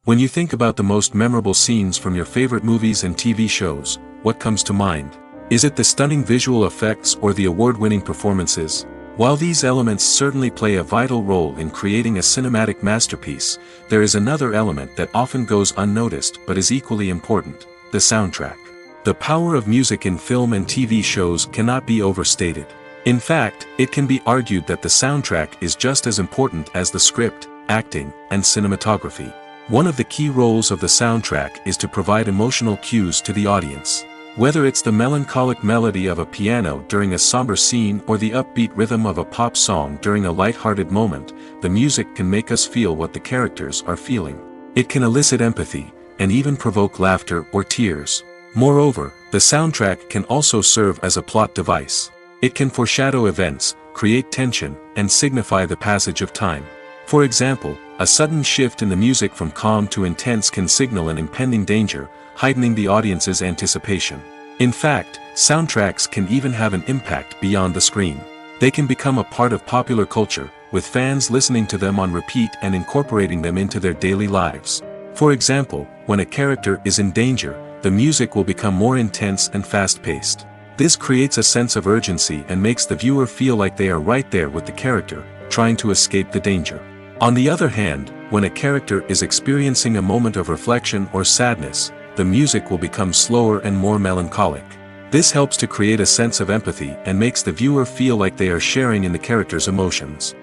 When you think about the most memorable scenes from your favorite movies and TV shows, what comes to mind? Is it the stunning visual effects or the award-winning performances? While these elements certainly play a vital role in creating a cinematic masterpiece, there is another element that often goes unnoticed but is equally important: the soundtrack. The power of music in film and TV shows cannot be overstated. In fact, it can be argued that the soundtrack is just as important as the script, acting, and cinematography. One of the key roles of the soundtrack is to provide emotional cues to the audience. Whether it's the melancholic melody of a piano during a somber scene or the upbeat rhythm of a pop song during a light-hearted moment, the music can make us feel what the characters are feeling. It can elicit empathy, and even provoke laughter or tears. Moreover, the soundtrack can also serve as a plot device. It can foreshadow events, create tension, and signify the passage of time. For example, a sudden shift in the music from calm to intense can signal an impending danger, heightening the audience's anticipation. In fact, soundtracks can even have an impact beyond the screen. They can become a part of popular culture, with fans listening to them on repeat and incorporating them into their daily lives. For example, when a character is in danger, the music will become more intense and fast-paced. This creates a sense of urgency and makes the viewer feel like they are right there with the character, trying to escape the danger. On the other hand, when a character is experiencing a moment of reflection or sadness, the music will become slower and more melancholic. This helps to create a sense of empathy and makes the viewer feel like they are sharing in the character's emotions.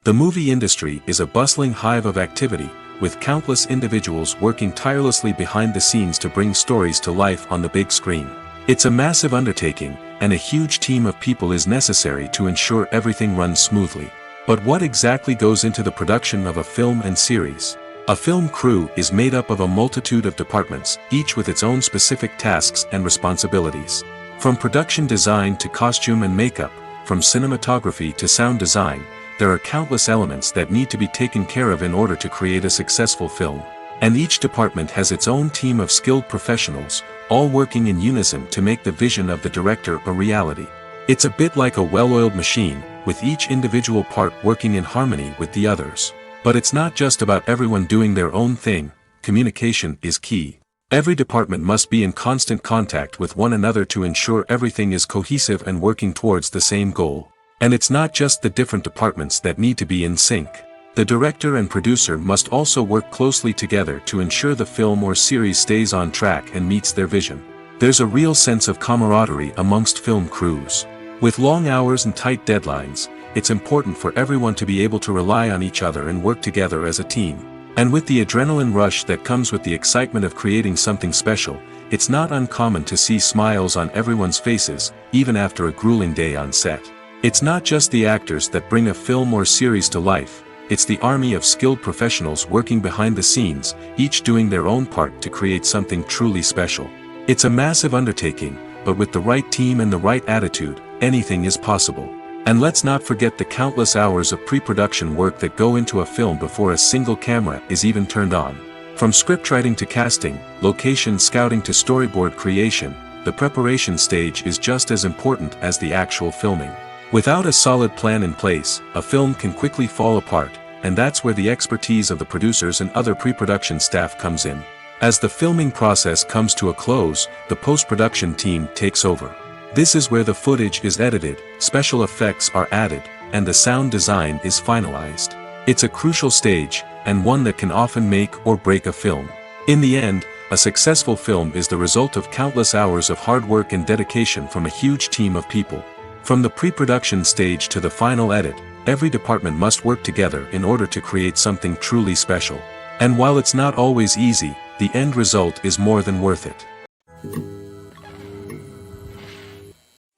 The movie industry is a bustling hive of activity, with countless individuals working tirelessly behind the scenes to bring stories to life on the big screen. It's a massive undertaking, and a huge team of people is necessary to ensure everything runs smoothly. But what exactly goes into the production of a film and series? A film crew is made up of a multitude of departments, each with its own specific tasks and responsibilities. From production design to costume and makeup, from cinematography to sound design, there are countless elements that need to be taken care of in order to create a successful film. And each department has its own team of skilled professionals, all working in unison to make the vision of the director a reality. It's a bit like a well-oiled machine, with each individual part working in harmony with the others. But it's not just about everyone doing their own thing. Communication is key. Every department must be in constant contact with one another to ensure everything is cohesive and working towards the same goal. And it's not just the different departments that need to be in sync. The director and producer must also work closely together to ensure the film or series stays on track and meets their vision. There's a real sense of camaraderie amongst film crews. With long hours and tight deadlines, it's important for everyone to be able to rely on each other and work together as a team. And with the adrenaline rush that comes with the excitement of creating something special, it's not uncommon to see smiles on everyone's faces, even after a grueling day on set. It's not just the actors that bring a film or series to life. It's the army of skilled professionals working behind the scenes, each doing their own part to create something truly special. It's a massive undertaking, but with the right team and the right attitude, anything is possible. And let's not forget the countless hours of pre-production work that go into a film before a single camera is even turned on. From scriptwriting to casting, location scouting to storyboard creation, the preparation stage is just as important as the actual filming. Without a solid plan in place, a film can quickly fall apart, and that's where the expertise of the producers and other pre-production staff comes in. As the filming process comes to a close, the post-production team takes over. This is where the footage is edited, special effects are added, and the sound design is finalized. It's a crucial stage, and one that can often make or break a film. In the end, a successful film is the result of countless hours of hard work and dedication from a huge team of people. From the pre-production stage to the final edit, every department must work together in order to create something truly special. And while it's not always easy, the end result is more than worth it.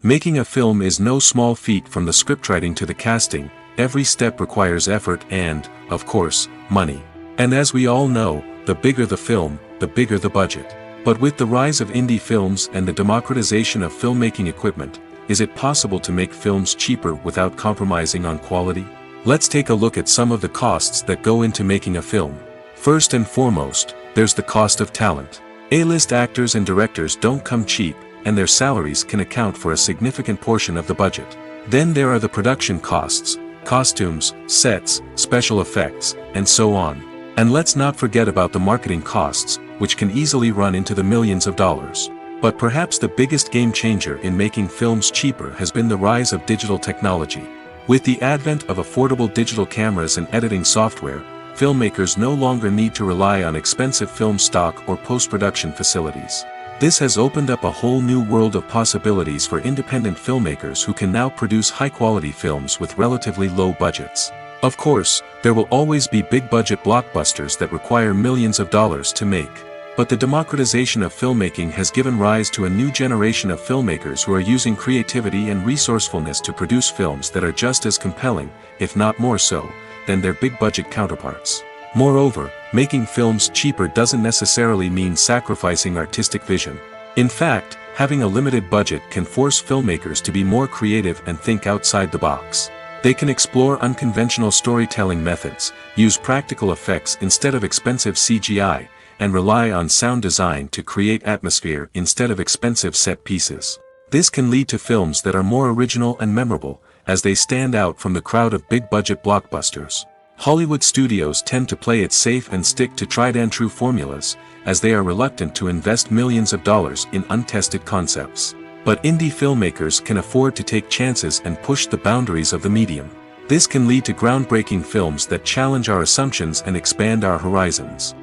Making a film is no small feat. From the scriptwriting to the casting, every step requires effort and, of course, money. And as we all know, the bigger the film, the bigger the budget. But with the rise of indie films and the democratization of filmmaking equipment, is it possible to make films cheaper without compromising on quality? Let's take a look at some of the costs that go into making a film. First and foremost, there's the cost of talent. A-list actors and directors don't come cheap, and their salaries can account for a significant portion of the budget. Then there are the production costs, costumes, sets, special effects, and so on. And let's not forget about the marketing costs, which can easily run into the millions of dollars. But perhaps the biggest game changer in making films cheaper has been the rise of digital technology. With the advent of affordable digital cameras and editing software, filmmakers no longer need to rely on expensive film stock or post-production facilities. This has opened up a whole new world of possibilities for independent filmmakers who can now produce high-quality films with relatively low budgets. Of course, there will always be big-budget blockbusters that require millions of dollars to make. But the democratization of filmmaking has given rise to a new generation of filmmakers who are using creativity and resourcefulness to produce films that are just as compelling, if not more so, than their big-budget counterparts. Moreover, making films cheaper doesn't necessarily mean sacrificing artistic vision. In fact, having a limited budget can force filmmakers to be more creative and think outside the box. They can explore unconventional storytelling methods, use practical effects instead of expensive CGI, and rely on sound design to create atmosphere instead of expensive set pieces. This can lead to films that are more original and memorable, as they stand out from the crowd of big-budget blockbusters. Hollywood studios tend to play it safe and stick to tried-and-true formulas, as they are reluctant to invest millions of dollars in untested concepts. But indie filmmakers can afford to take chances and push the boundaries of the medium. This can lead to groundbreaking films that challenge our assumptions and expand our horizons.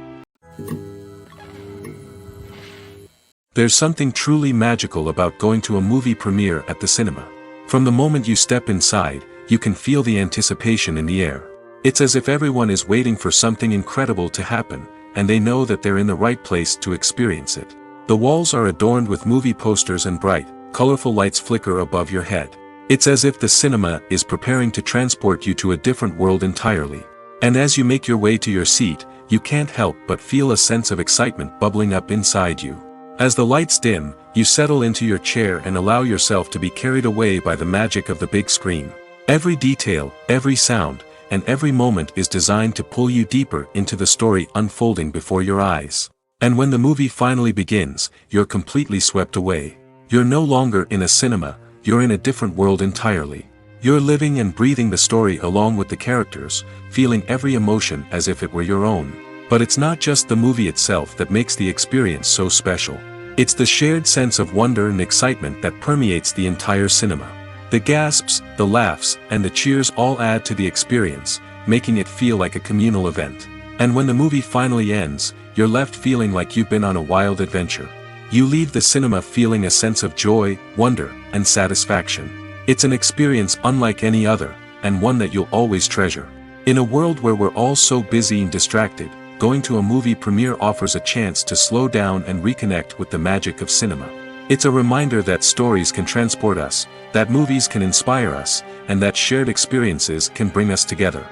There's something truly magical about going to a movie premiere at the cinema. From the moment you step inside, you can feel the anticipation in the air. It's as if everyone is waiting for something incredible to happen, and they know that they're in the right place to experience it. The walls are adorned with movie posters and bright, colorful lights flicker above your head. It's as if the cinema is preparing to transport you to a different world entirely. And as you make your way to your seat, you can't help but feel a sense of excitement bubbling up inside you. As the lights dim, you settle into your chair and allow yourself to be carried away by the magic of the big screen. Every detail, every sound, and every moment is designed to pull you deeper into the story unfolding before your eyes. And when the movie finally begins, you're completely swept away. You're no longer in a cinema, you're in a different world entirely. You're living and breathing the story along with the characters, feeling every emotion as if it were your own. But it's not just the movie itself that makes the experience so special. It's the shared sense of wonder and excitement that permeates the entire cinema. The gasps, the laughs, and the cheers all add to the experience, making it feel like a communal event. And when the movie finally ends, you're left feeling like you've been on a wild adventure. You leave the cinema feeling a sense of joy, wonder, and satisfaction. It's an experience unlike any other, and one that you'll always treasure. In a world where we're all so busy and distracted, going to a movie premiere offers a chance to slow down and reconnect with the magic of cinema. It's a reminder that stories can transport us, that movies can inspire us, and that shared experiences can bring us together.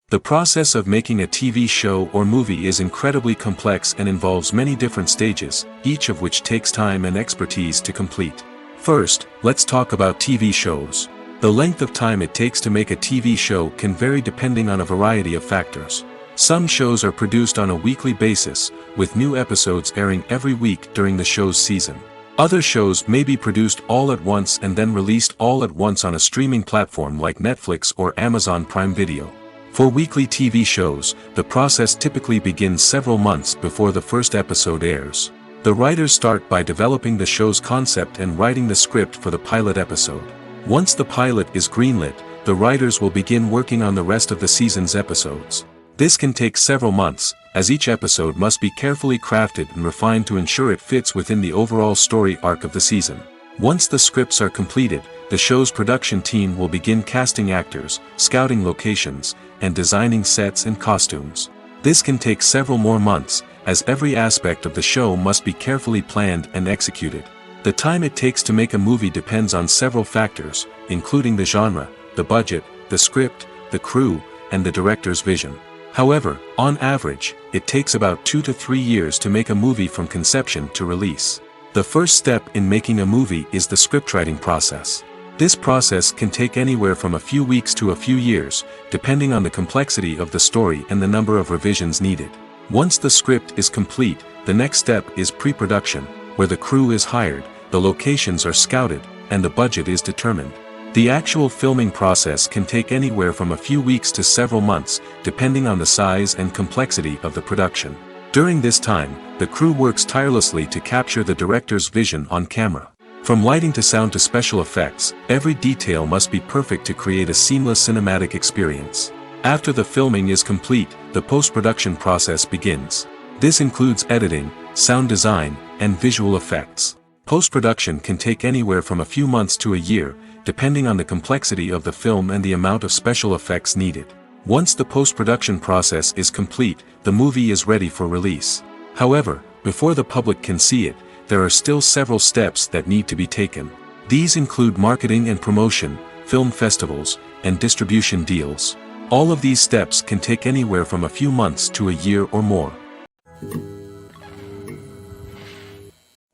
The process of making a TV show or movie is incredibly complex and involves many different stages, each of which takes time and expertise to complete. First, let's talk about TV shows. The length of time it takes to make a TV show can vary depending on a variety of factors. Some shows are produced on a weekly basis, with new episodes airing every week during the show's season. Other shows may be produced all at once and then released all at once on a streaming platform like Netflix or Amazon Prime Video. For weekly TV shows, the process typically begins several months before the first episode airs. The writers start by developing the show's concept and writing the script for the pilot episode. Once the pilot is greenlit, the writers will begin working on the rest of the season's episodes. This can take several months, as each episode must be carefully crafted and refined to ensure it fits within the overall story arc of the season. Once the scripts are completed, the show's production team will begin casting actors, scouting locations, and designing sets and costumes. This can take several more months, as every aspect of the show must be carefully planned and executed. The time it takes to make a movie depends on several factors, including the genre, the budget, the script, the crew, and the director's vision. However, on average, it takes about 2 to 3 years to make a movie from conception to release. The first step in making a movie is the scriptwriting process. This process can take anywhere from a few weeks to a few years, depending on the complexity of the story and the number of revisions needed. Once the script is complete, the next step is pre-production, where the crew is hired, the locations are scouted, and the budget is determined. The actual filming process can take anywhere from a few weeks to several months, depending on the size and complexity of the production. During this time, the crew works tirelessly to capture the director's vision on camera. From lighting to sound to special effects, every detail must be perfect to create a seamless cinematic experience. After the filming is complete, the post-production process begins. This includes editing, sound design, and visual effects. Post-production can take anywhere from a few months to a year, depending on the complexity of the film and the amount of special effects needed. Once the post-production process is complete, the movie is ready for release. However, before the public can see it, there are still several steps that need to be taken. These include marketing and promotion, film festivals, and distribution deals. All of these steps can take anywhere from a few months to a year or more.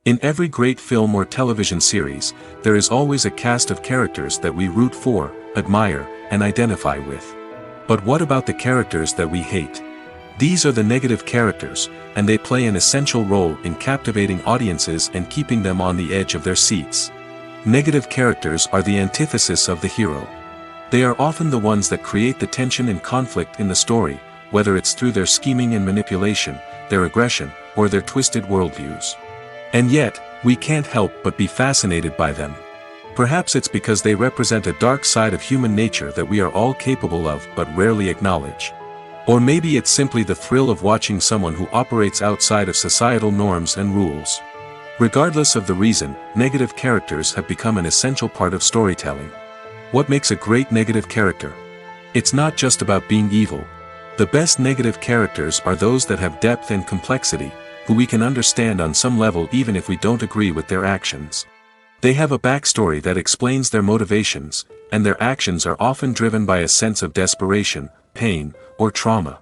In every great film or television series, there is always a cast of characters that we root for, admire, and identify with. But what about the characters that we hate? These are the negative characters, and they play an essential role in captivating audiences and keeping them on the edge of their seats. Negative characters are the antithesis of the hero. They are often the ones that create the tension and conflict in the story, whether it's through their scheming and manipulation, their aggression, or their twisted worldviews. And yet, we can't help but be fascinated by them. Perhaps it's because they represent a dark side of human nature that we are all capable of but rarely acknowledge. Or maybe it's simply the thrill of watching someone who operates outside of societal norms and rules. Regardless of the reason, negative characters have become an essential part of storytelling. What makes a great negative character? It's not just about being evil. The best negative characters are those that have depth and complexity, who we can understand on some level even if we don't agree with their actions. They have a backstory that explains their motivations, and their actions are often driven by a sense of desperation, pain, or trauma.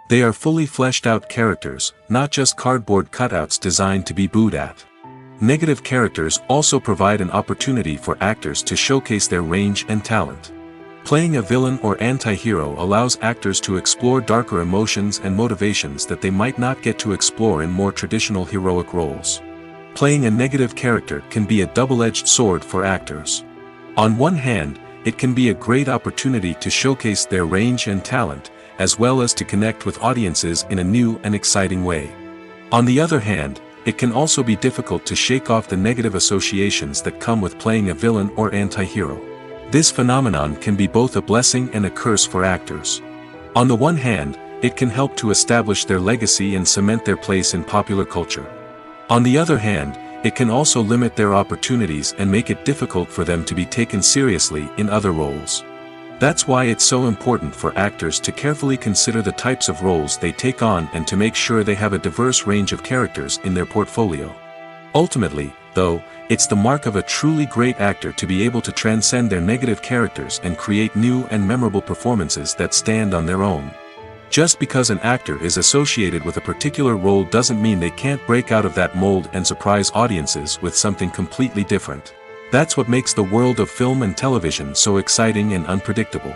They are fully fleshed out characters, not just cardboard cutouts designed to be booed at. Negative characters also provide an opportunity for actors to showcase their range and talent. Playing a villain or anti-hero allows actors to explore darker emotions and motivations that they might not get to explore in more traditional heroic roles. Playing a negative character can be a double-edged sword for actors. On one hand, it can be a great opportunity to showcase their range and talent, as well as to connect with audiences in a new and exciting way. On the other hand, it can also be difficult to shake off the negative associations that come with playing a villain or anti-hero. This phenomenon can be both a blessing and a curse for actors. On the one hand, it can help to establish their legacy and cement their place in popular culture. On the other hand, it can also limit their opportunities and make it difficult for them to be taken seriously in other roles. That's why it's so important for actors to carefully consider the types of roles they take on and to make sure they have a diverse range of characters in their portfolio. Ultimately, though, it's the mark of a truly great actor to be able to transcend their negative characters and create new and memorable performances that stand on their own. Just because an actor is associated with a particular role doesn't mean they can't break out of that mold and surprise audiences with something completely different. That's what makes the world of film and television so exciting and unpredictable.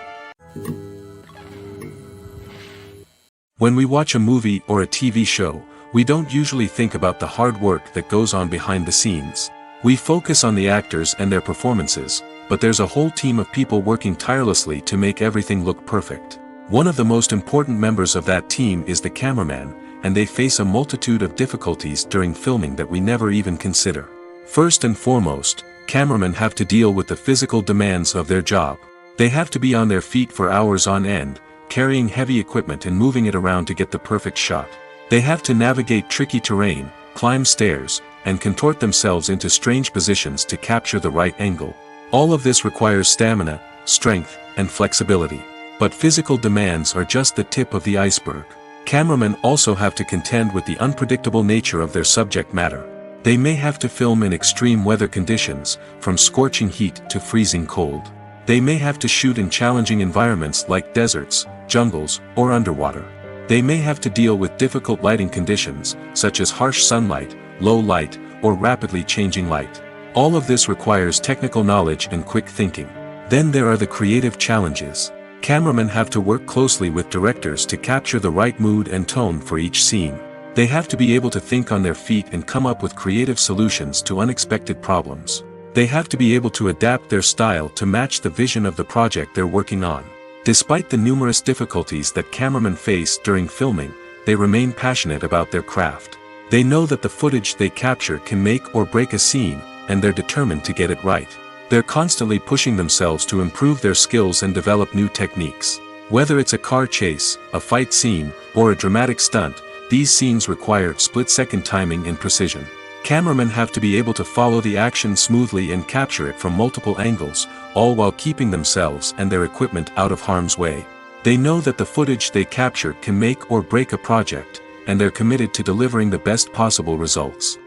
When we watch a movie or a TV show, we don't usually think about the hard work that goes on behind the scenes. We focus on the actors and their performances, but there's a whole team of people working tirelessly to make everything look perfect. One of the most important members of that team is the cameraman, and they face a multitude of difficulties during filming that we never even consider. First and foremost, cameramen have to deal with the physical demands of their job. They have to be on their feet for hours on end, carrying heavy equipment and moving it around to get the perfect shot. They have to navigate tricky terrain, climb stairs, and contort themselves into strange positions to capture the right angle. All of this requires stamina, strength, and flexibility. But physical demands are just the tip of the iceberg. Cameramen also have to contend with the unpredictable nature of their subject matter. They may have to film in extreme weather conditions, from scorching heat to freezing cold. They may have to shoot in challenging environments like deserts, jungles, or underwater. They may have to deal with difficult lighting conditions, such as harsh sunlight, low light, or rapidly changing light. All of this requires technical knowledge and quick thinking. Then there are the creative challenges. Cameramen have to work closely with directors to capture the right mood and tone for each scene. They have to be able to think on their feet and come up with creative solutions to unexpected problems. They have to be able to adapt their style to match the vision of the project they're working on. Despite the numerous difficulties that cameramen face during filming, they remain passionate about their craft. They know that the footage they capture can make or break a scene, and they're determined to get it right. They're constantly pushing themselves to improve their skills and develop new techniques. Whether it's a car chase, a fight scene, or a dramatic stunt, these scenes require split-second timing and precision. Cameramen have to be able to follow the action smoothly and capture it from multiple angles, all while keeping themselves and their equipment out of harm's way. They know that the footage they capture can make or break a project, and they're committed to delivering the best possible results.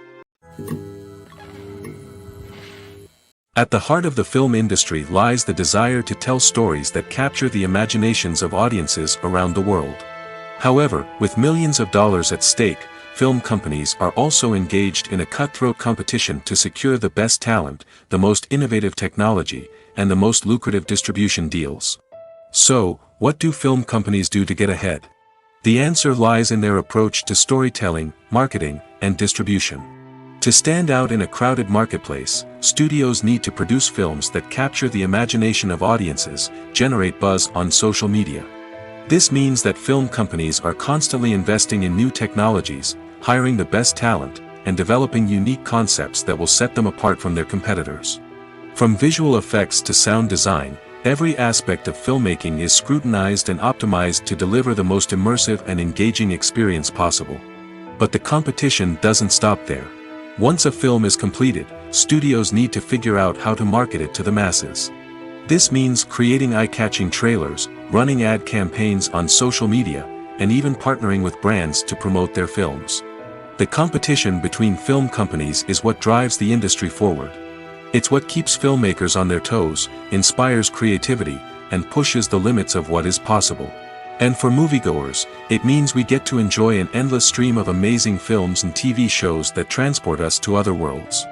At the heart of the film industry lies the desire to tell stories that capture the imaginations of audiences around the world. However, with millions of dollars at stake, film companies are also engaged in a cutthroat competition to secure the best talent, the most innovative technology, and the most lucrative distribution deals. So, what do film companies do to get ahead? The answer lies in their approach to storytelling, marketing, and distribution. To stand out in a crowded marketplace, studios need to produce films that capture the imagination of audiences, generate buzz on social media. This means that film companies are constantly investing in new technologies, hiring the best talent, and developing unique concepts that will set them apart from their competitors. From visual effects to sound design, every aspect of filmmaking is scrutinized and optimized to deliver the most immersive and engaging experience possible. But the competition doesn't stop there. Once a film is completed, studios need to figure out how to market it to the masses. This means creating eye-catching trailers, running ad campaigns on social media, and even partnering with brands to promote their films. The competition between film companies is what drives the industry forward. It's what keeps filmmakers on their toes, inspires creativity, and pushes the limits of what is possible. And for moviegoers, it means we get to enjoy an endless stream of amazing films and TV shows that transport us to other worlds.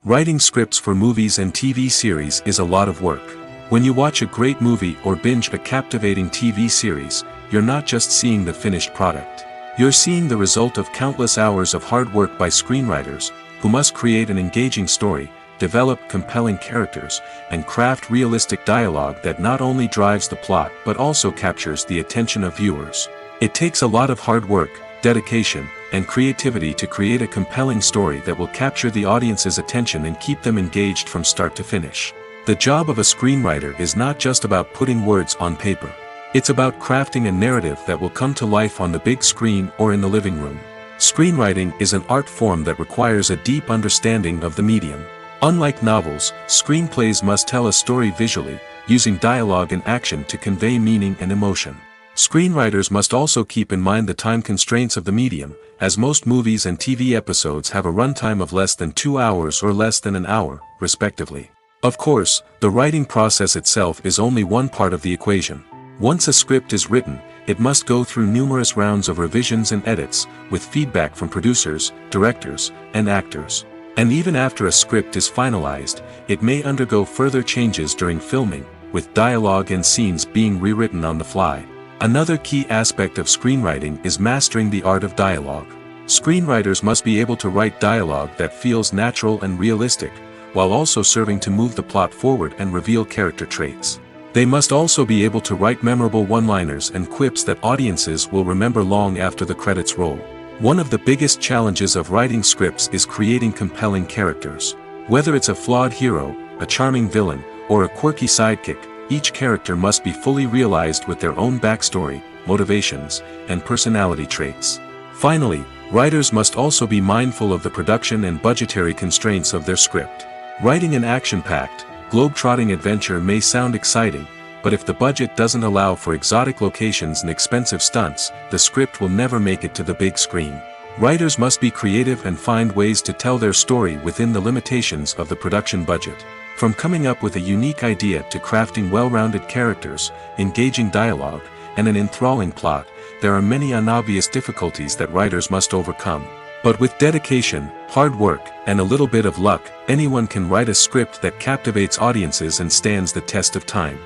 Writing scripts for movies and TV series is a lot of work. When you watch a great movie or binge a captivating TV series, you're not just seeing the finished product. You're seeing the result of countless hours of hard work by screenwriters, who must create an engaging story, develop compelling characters, and craft realistic dialogue that not only drives the plot but also captures the attention of viewers. It takes a lot of hard work, dedication, and creativity to create a compelling story that will capture the audience's attention and keep them engaged from start to finish. The job of a screenwriter is not just about putting words on paper. It's about crafting a narrative that will come to life on the big screen or in the living room. Screenwriting is an art form that requires a deep understanding of the medium. Unlike novels, screenplays must tell a story visually, using dialogue and action to convey meaning and emotion. Screenwriters must also keep in mind the time constraints of the medium, as most movies and TV episodes have a runtime of less than 2 hours or less than an hour, respectively. Of course, the writing process itself is only one part of the equation. Once a script is written, it must go through numerous rounds of revisions and edits, with feedback from producers, directors, and actors. And even after a script is finalized, it may undergo further changes during filming, with dialogue and scenes being rewritten on the fly. Another key aspect of screenwriting is mastering the art of dialogue. Screenwriters must be able to write dialogue that feels natural and realistic, while also serving to move the plot forward and reveal character traits. They must also be able to write memorable one-liners and quips that audiences will remember long after the credits roll. One of the biggest challenges of writing scripts is creating compelling characters. Whether it's a flawed hero, a charming villain, or a quirky sidekick, each character must be fully realized with their own backstory, motivations, and personality traits. Finally, writers must also be mindful of the production and budgetary constraints of their script. Writing an action-packed, globe-trotting adventure may sound exciting, but if the budget doesn't allow for exotic locations and expensive stunts, the script will never make it to the big screen. Writers must be creative and find ways to tell their story within the limitations of the production budget. From coming up with a unique idea to crafting well-rounded characters, engaging dialogue, and an enthralling plot, there are many unobvious difficulties that writers must overcome. But with dedication, hard work, and a little bit of luck, anyone can write a script that captivates audiences and stands the test of time.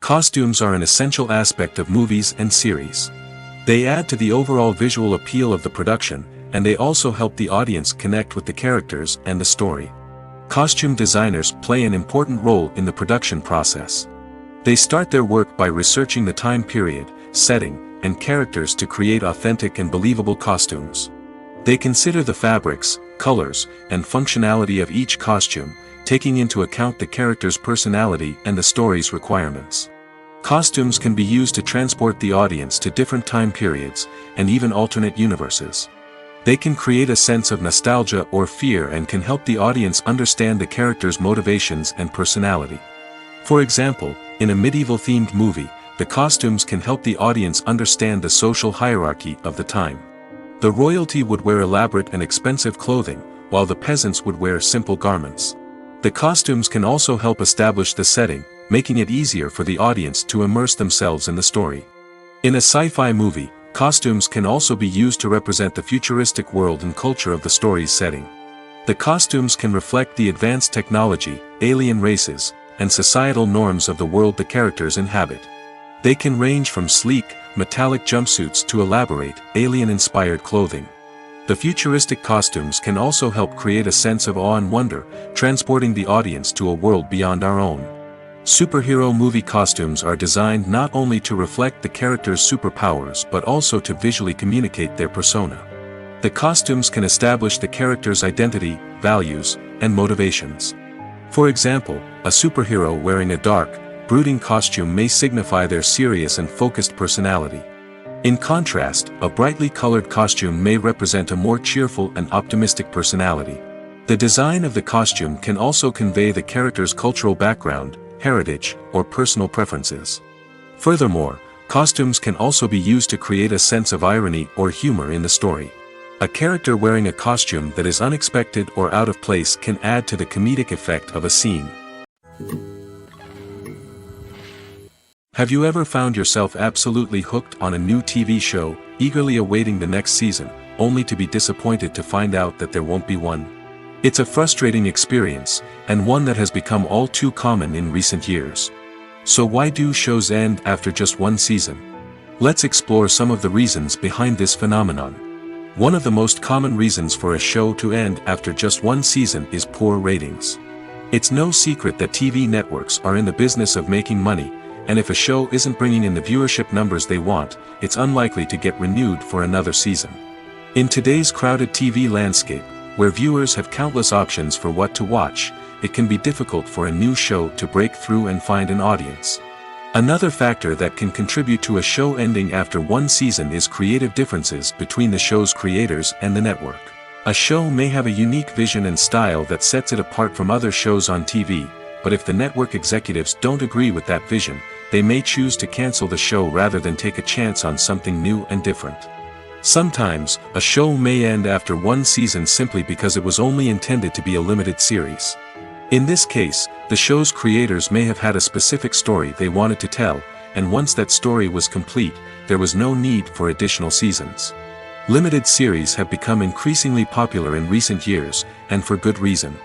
Costumes are an essential aspect of movies and series. They add to the overall visual appeal of the production, and they also help the audience connect with the characters and the story. Costume designers play an important role in the production process. They start their work by researching the time period, setting, and characters to create authentic and believable costumes. They consider the fabrics, colors, and functionality of each costume, taking into account the character's personality and the story's requirements. Costumes can be used to transport the audience to different time periods, and even alternate universes. They can create a sense of nostalgia or fear and can help the audience understand the character's motivations and personality. For example, in a medieval-themed movie, the costumes can help the audience understand the social hierarchy of the time. The royalty would wear elaborate and expensive clothing, while the peasants would wear simple garments. The costumes can also help establish the setting, making it easier for the audience to immerse themselves in the story. In a sci-fi movie, costumes can also be used to represent the futuristic world and culture of the story's setting. The costumes can reflect the advanced technology, alien races, and societal norms of the world the characters inhabit. They can range from sleek, metallic jumpsuits to elaborate, alien-inspired clothing. The futuristic costumes can also help create a sense of awe and wonder, transporting the audience to a world beyond our own. Superhero movie costumes are designed not only to reflect the character's superpowers but also to visually communicate their persona. The costumes can establish the character's identity, values, and motivations. For example, a superhero wearing a dark, brooding costume may signify their serious and focused personality. In contrast, a brightly colored costume may represent a more cheerful and optimistic personality. The design of the costume can also convey the character's cultural background, heritage, or personal preferences. Furthermore, costumes can also be used to create a sense of irony or humor in the story. A character wearing a costume that is unexpected or out of place can add to the comedic effect of a scene. Have you ever found yourself absolutely hooked on a new TV show, eagerly awaiting the next season, only to be disappointed to find out that there won't be one? It's a frustrating experience, and one that has become all too common in recent years. So why do shows end after just one season? Let's explore some of the reasons behind this phenomenon. One of the most common reasons for a show to end after just one season is poor ratings. It's no secret that TV networks are in the business of making money, and if a show isn't bringing in the viewership numbers they want, it's unlikely to get renewed for another season. In today's crowded TV landscape, where viewers have countless options for what to watch, it can be difficult for a new show to break through and find an audience. Another factor that can contribute to a show ending after one season is creative differences between the show's creators and the network. A show may have a unique vision and style that sets it apart from other shows on TV, but if the network executives don't agree with that vision, they may choose to cancel the show rather than take a chance on something new and different. Sometimes, a show may end after one season simply because it was only intended to be a limited series. In this case, the show's creators may have had a specific story they wanted to tell, and once that story was complete, there was no need for additional seasons. Limited series have become increasingly popular in recent years, and for good reason.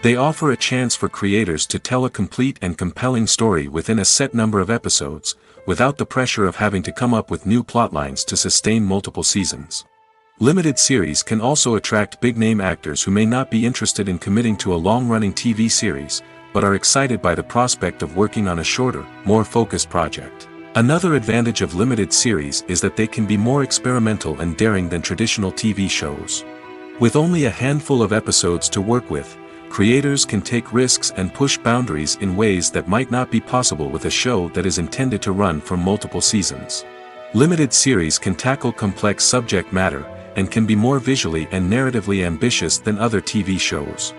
They offer a chance for creators to tell a complete and compelling story within a set number of episodes, without the pressure of having to come up with new plotlines to sustain multiple seasons. Limited series can also attract big-name actors who may not be interested in committing to a long-running TV series, but are excited by the prospect of working on a shorter, more focused project. Another advantage of limited series is that they can be more experimental and daring than traditional TV shows. With only a handful of episodes to work with, creators can take risks and push boundaries in ways that might not be possible with a show that is intended to run for multiple seasons. Limited series can tackle complex subject matter, and can be more visually and narratively ambitious than other TV shows.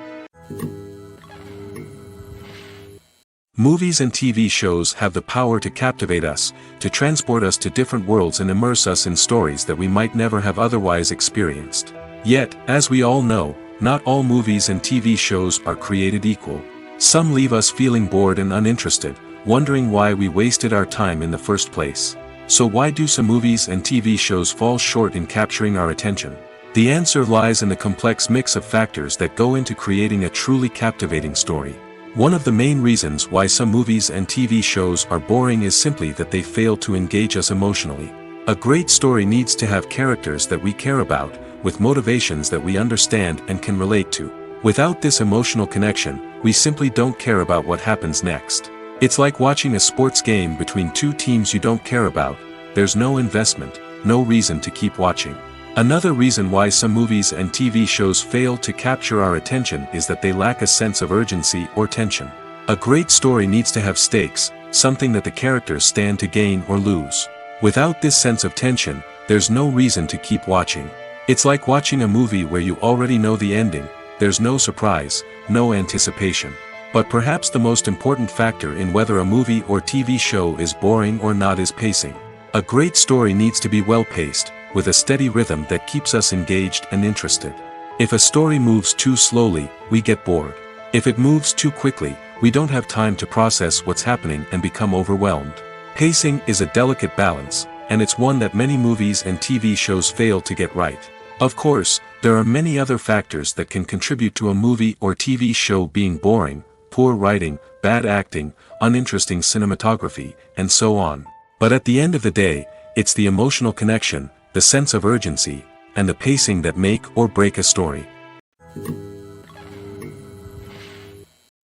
Movies and TV shows have the power to captivate us, to transport us to different worlds and immerse us in stories that we might never have otherwise experienced. Yet, as we all know, not all movies and TV shows are created equal. Some leave us feeling bored and uninterested, wondering why we wasted our time in the first place. So why do some movies and TV shows fall short in capturing our attention? The answer lies in the complex mix of factors that go into creating a truly captivating story. One of the main reasons why some movies and TV shows are boring is simply that they fail to engage us emotionally. A great story needs to have characters that we care about, with motivations that we understand and can relate to. Without this emotional connection, we simply don't care about what happens next. It's like watching a sports game between two teams you don't care about. There's no investment, no reason to keep watching. Another reason why some movies and TV shows fail to capture our attention is that they lack a sense of urgency or tension. A great story needs to have stakes, something that the characters stand to gain or lose. Without this sense of tension, there's no reason to keep watching. It's like watching a movie where you already know the ending. There's no surprise, no anticipation. But perhaps the most important factor in whether a movie or TV show is boring or not is pacing. A great story needs to be well-paced, with a steady rhythm that keeps us engaged and interested. If a story moves too slowly, we get bored. If it moves too quickly, we don't have time to process what's happening and become overwhelmed. Pacing is a delicate balance, and it's one that many movies and TV shows fail to get right. Of course, there are many other factors that can contribute to a movie or TV show being boring: poor writing, bad acting, uninteresting cinematography, and so on. But at the end of the day, it's the emotional connection, the sense of urgency, and the pacing that make or break a story.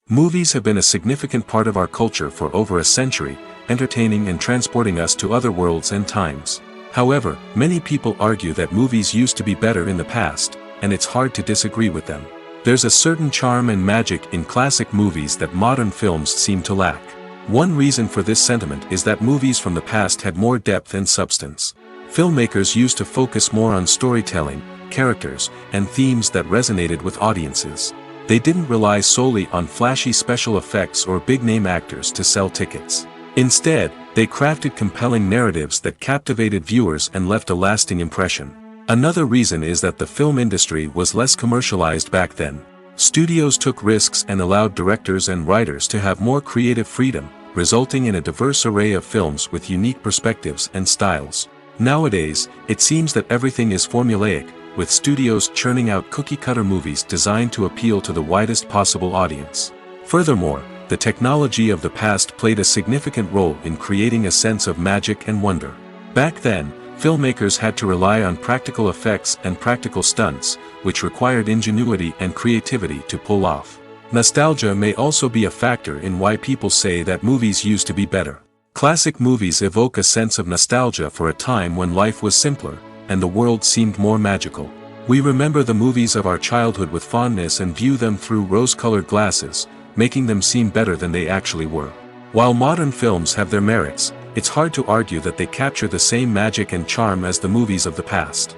Movies have been a significant part of our culture for over a century, entertaining and transporting us to other worlds and times. However, many people argue that movies used to be better in the past, and it's hard to disagree with them. There's a certain charm and magic in classic movies that modern films seem to lack. One reason for this sentiment is that movies from the past had more depth and substance. Filmmakers used to focus more on storytelling, characters, and themes that resonated with audiences. They didn't rely solely on flashy special effects or big-name actors to sell tickets. Instead, they crafted compelling narratives that captivated viewers and left a lasting impression. Another reason is that the film industry was less commercialized back then. Studios took risks and allowed directors and writers to have more creative freedom, resulting in a diverse array of films with unique perspectives and styles. Nowadays, it seems that everything is formulaic, with studios churning out cookie-cutter movies designed to appeal to the widest possible audience. Furthermore, the technology of the past played a significant role in creating a sense of magic and wonder. Back then, filmmakers had to rely on practical effects and practical stunts, which required ingenuity and creativity to pull off. Nostalgia may also be a factor in why people say that movies used to be better. Classic movies evoke a sense of nostalgia for a time when life was simpler, and the world seemed more magical. We remember the movies of our childhood with fondness and view them through rose-colored glasses, making them seem better than they actually were. While modern films have their merits, it's hard to argue that they capture the same magic and charm as the movies of the past.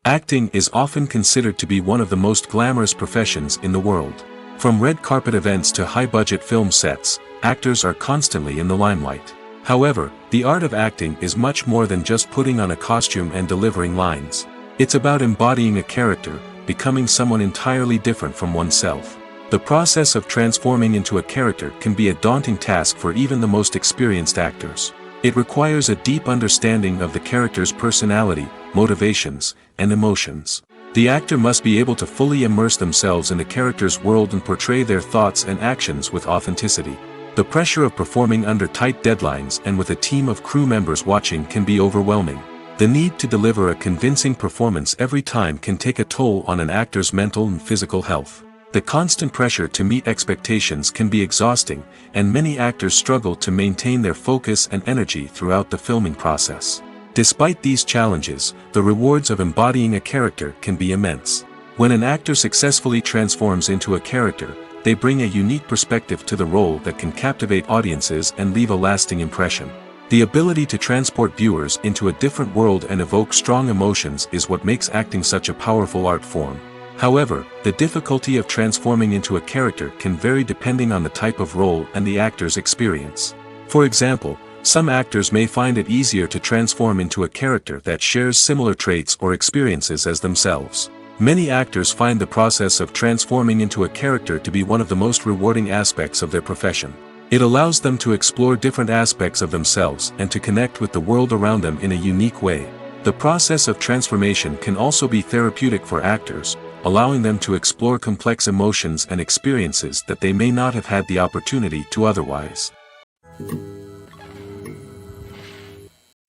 Acting is often considered to be one of the most glamorous professions in the world. From red carpet events to high-budget film sets, actors are constantly in the limelight. However, the art of acting is much more than just putting on a costume and delivering lines. It's about embodying a character, becoming someone entirely different from oneself. The process of transforming into a character can be a daunting task for even the most experienced actors. It requires a deep understanding of the character's personality, motivations, and emotions. The actor must be able to fully immerse themselves in the character's world and portray their thoughts and actions with authenticity. The pressure of performing under tight deadlines and with a team of crew members watching can be overwhelming. The need to deliver a convincing performance every time can take a toll on an actor's mental and physical health. The constant pressure to meet expectations can be exhausting, and many actors struggle to maintain their focus and energy throughout the filming process. Despite these challenges, the rewards of embodying a character can be immense. When an actor successfully transforms into a character, they bring a unique perspective to the role that can captivate audiences and leave a lasting impression. The ability to transport viewers into a different world and evoke strong emotions is what makes acting such a powerful art form. However, the difficulty of transforming into a character can vary depending on the type of role and the actor's experience. For example, Some actors may find it easier to transform into a character that shares similar traits or experiences as themselves. Many actors find the process of transforming into a character to be one of the most rewarding aspects of their profession. It allows them to explore different aspects of themselves and to connect with the world around them in a unique way. The process of transformation can also be therapeutic for actors, allowing them to explore complex emotions and experiences that they may not have had the opportunity to otherwise.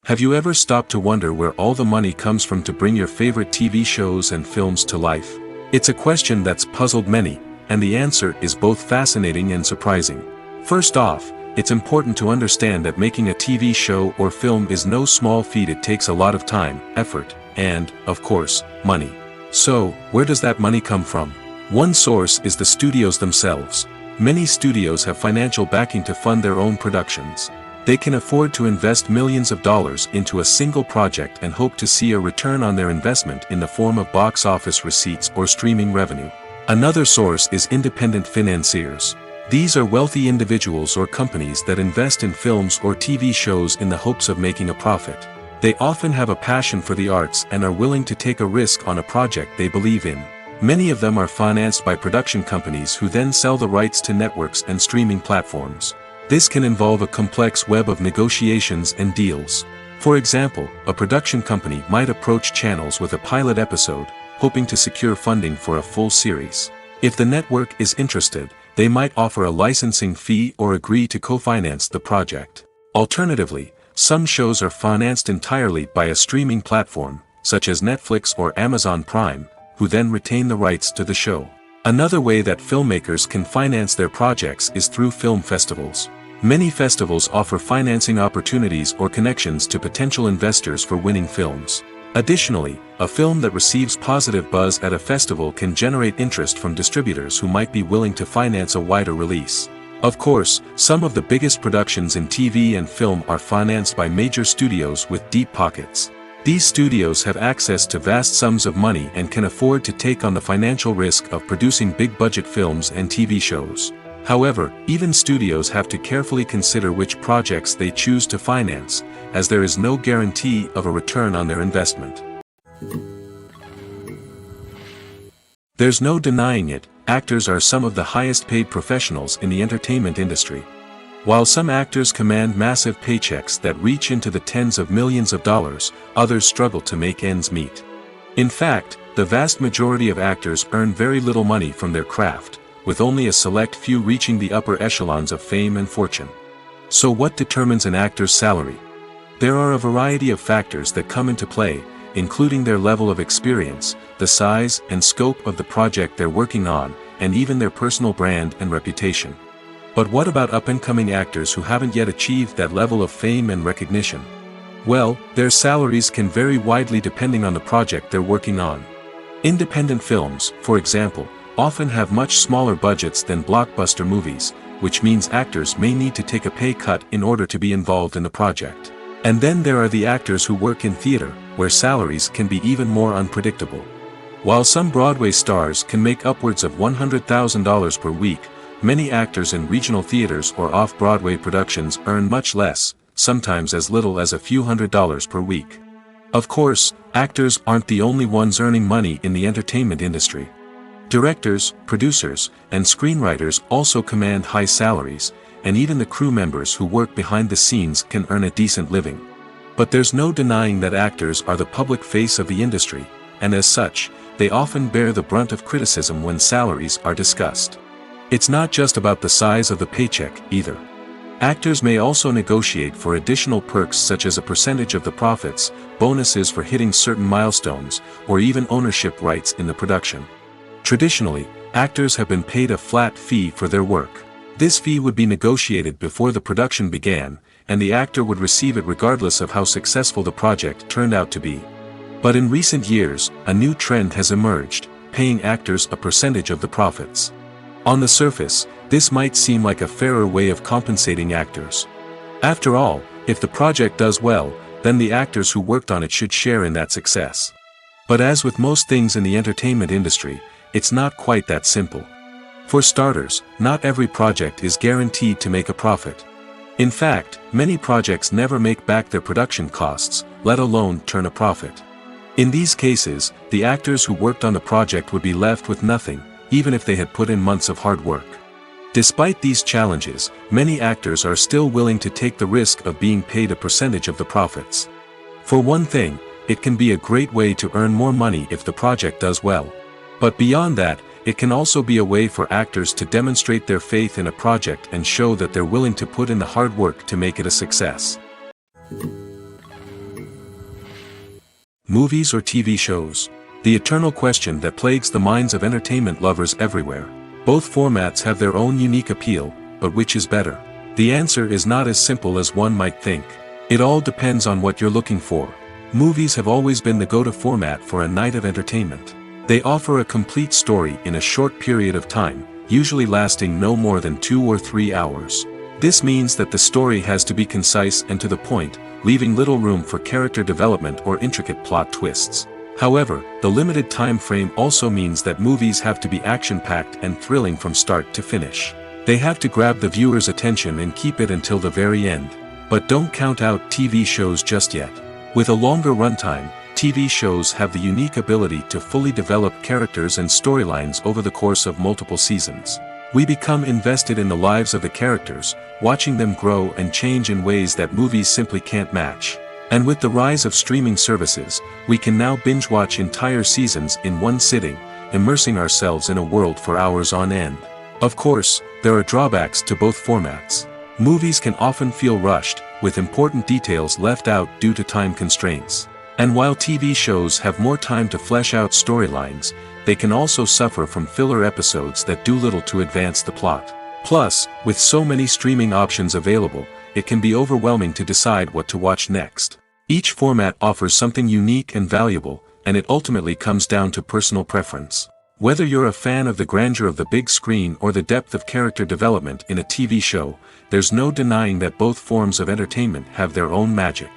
Have you ever stopped to wonder where all the money comes from to bring your favorite TV shows and films to life? It's a question that's puzzled many, and the answer is both fascinating and surprising. First off, it's important to understand that making a TV show or film is no small feat. It takes a lot of time, effort, and, of course, money. So, where does that money come from? One source is the studios themselves. Many studios have financial backing to fund their own productions. They can afford to invest millions of dollars into a single project and hope to see a return on their investment in the form of box office receipts or streaming revenue. Another source is independent financiers. These are wealthy individuals or companies that invest in films or TV shows in the hopes of making a profit. They often have a passion for the arts and are willing to take a risk on a project they believe in. Many of them are financed by production companies who then sell the rights to networks and streaming platforms. This can involve a complex web of negotiations and deals. For example, a production company might approach channels with a pilot episode, hoping to secure funding for a full series. If the network is interested, they might offer a licensing fee or agree to co-finance the project. Alternatively, some shows are financed entirely by a streaming platform, such as Netflix or Amazon Prime, who then retain the rights to the show. Another way that filmmakers can finance their projects is through film festivals. Many festivals offer financing opportunities or connections to potential investors for winning films. Additionally, a film that receives positive buzz at a festival can generate interest from distributors who might be willing to finance a wider release. Of course, some of the biggest productions in TV and film are financed by major studios with deep pockets. These studios have access to vast sums of money and can afford to take on the financial risk of producing big-budget films and TV shows. However, even studios have to carefully consider which projects they choose to finance, as there is no guarantee of a return on their investment. There's no denying it, actors are some of the highest-paid professionals in the entertainment industry. While some actors command massive paychecks that reach into the tens of millions of dollars, others struggle to make ends meet. In fact, the vast majority of actors earn very little money from their craft, with only a select few reaching the upper echelons of fame and fortune. So what determines an actor's salary? There are a variety of factors that come into play, including their level of experience, the size and scope of the project they're working on, and even their personal brand and reputation. But what about up-and-coming actors who haven't yet achieved that level of fame and recognition? Well, their salaries can vary widely depending on the project they're working on. Independent films, for example, often have much smaller budgets than blockbuster movies, which means actors may need to take a pay cut in order to be involved in the project. And then there are the actors who work in theater, where salaries can be even more unpredictable. While some Broadway stars can make upwards of $100,000 per week, many actors in regional theaters or off-Broadway productions earn much less, sometimes as little as a few $100s per week. Of course, actors aren't the only ones earning money in the entertainment industry. Directors, producers, and screenwriters also command high salaries, and even the crew members who work behind the scenes can earn a decent living. But there's no denying that actors are the public face of the industry, and as such, they often bear the brunt of criticism when salaries are discussed. It's not just about the size of the paycheck, either. Actors may also negotiate for additional perks such as a percentage of the profits, bonuses for hitting certain milestones, or even ownership rights in the production. Traditionally, actors have been paid a flat fee for their work. This fee would be negotiated before the production began, and the actor would receive it regardless of how successful the project turned out to be. But in recent years, a new trend has emerged, paying actors a percentage of the profits. On the surface, this might seem like a fairer way of compensating actors. After all, if the project does well, then the actors who worked on it should share in that success. But as with most things in the entertainment industry, it's not quite that simple. For starters, not every project is guaranteed to make a profit. In fact, many projects never make back their production costs, let alone turn a profit. In these cases, the actors who worked on the project would be left with nothing, even if they had put in months of hard work. Despite these challenges, many actors are still willing to take the risk of being paid a percentage of the profits. For one thing, it can be a great way to earn more money if the project does well. But beyond that, it can also be a way for actors to demonstrate their faith in a project and show that they're willing to put in the hard work to make it a success. Movies or TV shows? The eternal question that plagues the minds of entertainment lovers everywhere. Both formats have their own unique appeal, but which is better? The answer is not as simple as one might think. It all depends on what you're looking for. Movies have always been the go-to format for a night of entertainment. They offer a complete story in a short period of time, usually lasting no more than 2 or 3 hours. This means that the story has to be concise and to the point, leaving little room for character development or intricate plot twists. However, the limited time frame also means that movies have to be action-packed and thrilling from start to finish. They have to grab the viewer's attention and keep it until the very end. But don't count out TV shows just yet. With a longer runtime, TV shows have the unique ability to fully develop characters and storylines over the course of multiple seasons. We become invested in the lives of the characters, watching them grow and change in ways that movies simply can't match. And with the rise of streaming services, we can now binge-watch entire seasons in one sitting, immersing ourselves in a world for hours on end. Of course, there are drawbacks to both formats. Movies can often feel rushed, with important details left out due to time constraints. And while TV shows have more time to flesh out storylines, they can also suffer from filler episodes that do little to advance the plot. Plus, with so many streaming options available, it can be overwhelming to decide what to watch next. Each format offers something unique and valuable, and it ultimately comes down to personal preference. Whether you're a fan of the grandeur of the big screen or the depth of character development in a TV show, there's no denying that both forms of entertainment have their own magic.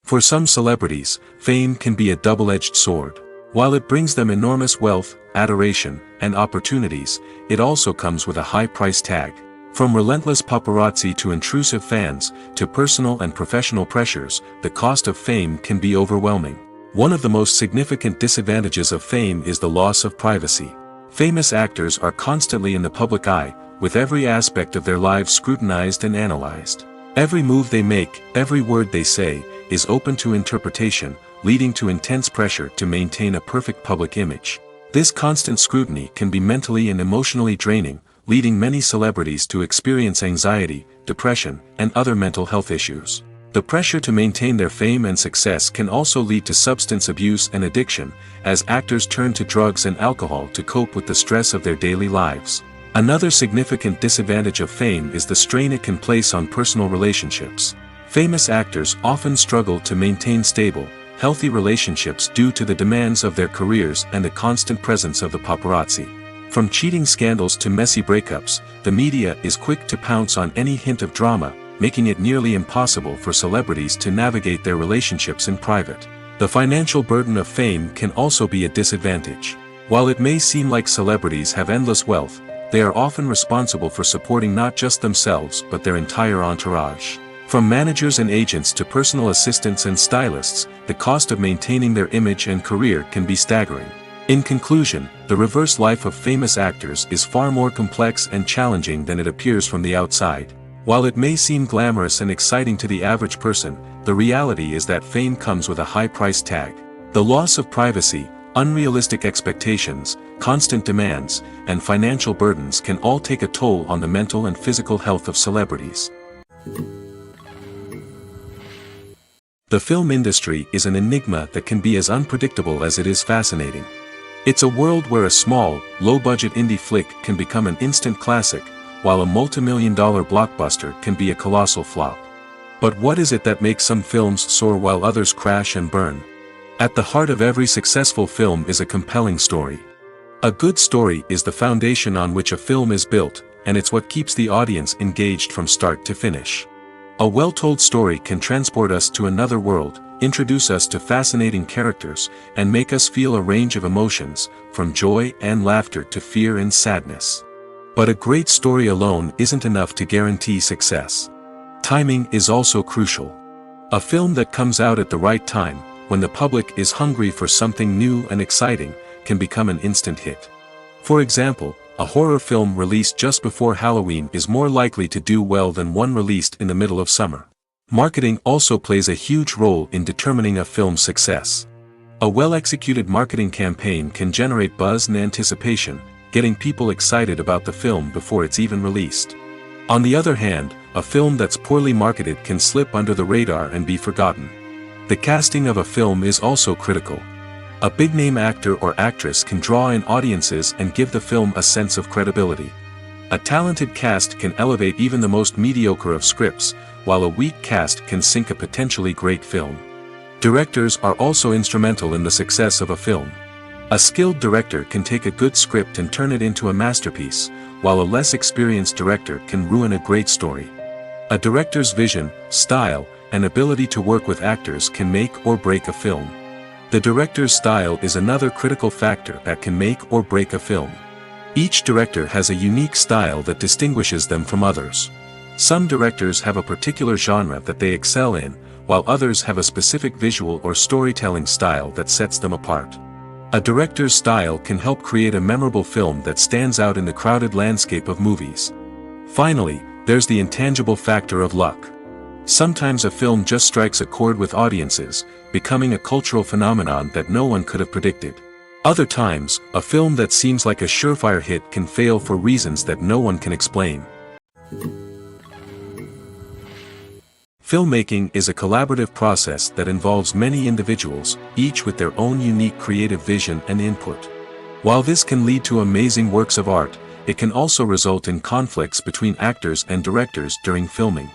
For some celebrities, fame can be a double-edged sword. While it brings them enormous wealth, adoration, and opportunities, it also comes with a high price tag. From relentless paparazzi to intrusive fans, to personal and professional pressures, the cost of fame can be overwhelming. One of the most significant disadvantages of fame is the loss of privacy. Famous actors are constantly in the public eye, with every aspect of their lives scrutinized and analyzed. Every move they make, every word they say, is open to interpretation, leading to intense pressure to maintain a perfect public image. This constant scrutiny can be mentally and emotionally draining, leading many celebrities to experience anxiety, depression, and other mental health issues. The pressure to maintain their fame and success can also lead to substance abuse and addiction, as actors turn to drugs and alcohol to cope with the stress of their daily lives. Another significant disadvantage of fame is the strain it can place on personal relationships. Famous actors often struggle to maintain stable, healthy relationships due to the demands of their careers and the constant presence of the paparazzi. From cheating scandals to messy breakups, the media is quick to pounce on any hint of drama, making it nearly impossible for celebrities to navigate their relationships in private. The financial burden of fame can also be a disadvantage. While it may seem like celebrities have endless wealth, they are often responsible for supporting not just themselves but their entire entourage. From managers and agents to personal assistants and stylists, the cost of maintaining their image and career can be staggering. In conclusion, the reverse life of famous actors is far more complex and challenging than it appears from the outside. While it may seem glamorous and exciting to the average person, the reality is that fame comes with a high price tag. The loss of privacy, unrealistic expectations, constant demands, and financial burdens can all take a toll on the mental and physical health of celebrities. The film industry is an enigma that can be as unpredictable as it is fascinating. It's a world where a small, low-budget indie flick can become an instant classic, while a multi-million-dollar blockbuster can be a colossal flop. But what is it that makes some films soar while others crash and burn? At the heart of every successful film is a compelling story. A good story is the foundation on which a film is built, and it's what keeps the audience engaged from start to finish. A well-told story can transport us to another world, introduce us to fascinating characters, and make us feel a range of emotions, from joy and laughter to fear and sadness. But a great story alone isn't enough to guarantee success. Timing is also crucial. A film that comes out at the right time, when the public is hungry for something new and exciting, can become an instant hit. For example, a horror film released just before Halloween is more likely to do well than one released in the middle of summer. Marketing also plays a huge role in determining a film's success. A well-executed marketing campaign can generate buzz and anticipation, getting people excited about the film before it's even released. On the other hand, a film that's poorly marketed can slip under the radar and be forgotten. The casting of a film is also critical. A big-name actor or actress can draw in audiences and give the film a sense of credibility. A talented cast can elevate even the most mediocre of scripts, while a weak cast can sink a potentially great film. Directors are also instrumental in the success of a film. A skilled director can take a good script and turn it into a masterpiece, while a less experienced director can ruin a great story. A director's vision, style, and ability to work with actors can make or break a film. The director's style is another critical factor that can make or break a film. Each director has a unique style that distinguishes them from others. Some directors have a particular genre that they excel in, while others have a specific visual or storytelling style that sets them apart. A director's style can help create a memorable film that stands out in the crowded landscape of movies. Finally, there's the intangible factor of luck. Sometimes a film just strikes a chord with audiences, becoming a cultural phenomenon that no one could have predicted. Other times, a film that seems like a surefire hit can fail for reasons that no one can explain. Filmmaking is a collaborative process that involves many individuals, each with their own unique creative vision and input. While this can lead to amazing works of art, it can also result in conflicts between actors and directors during filming.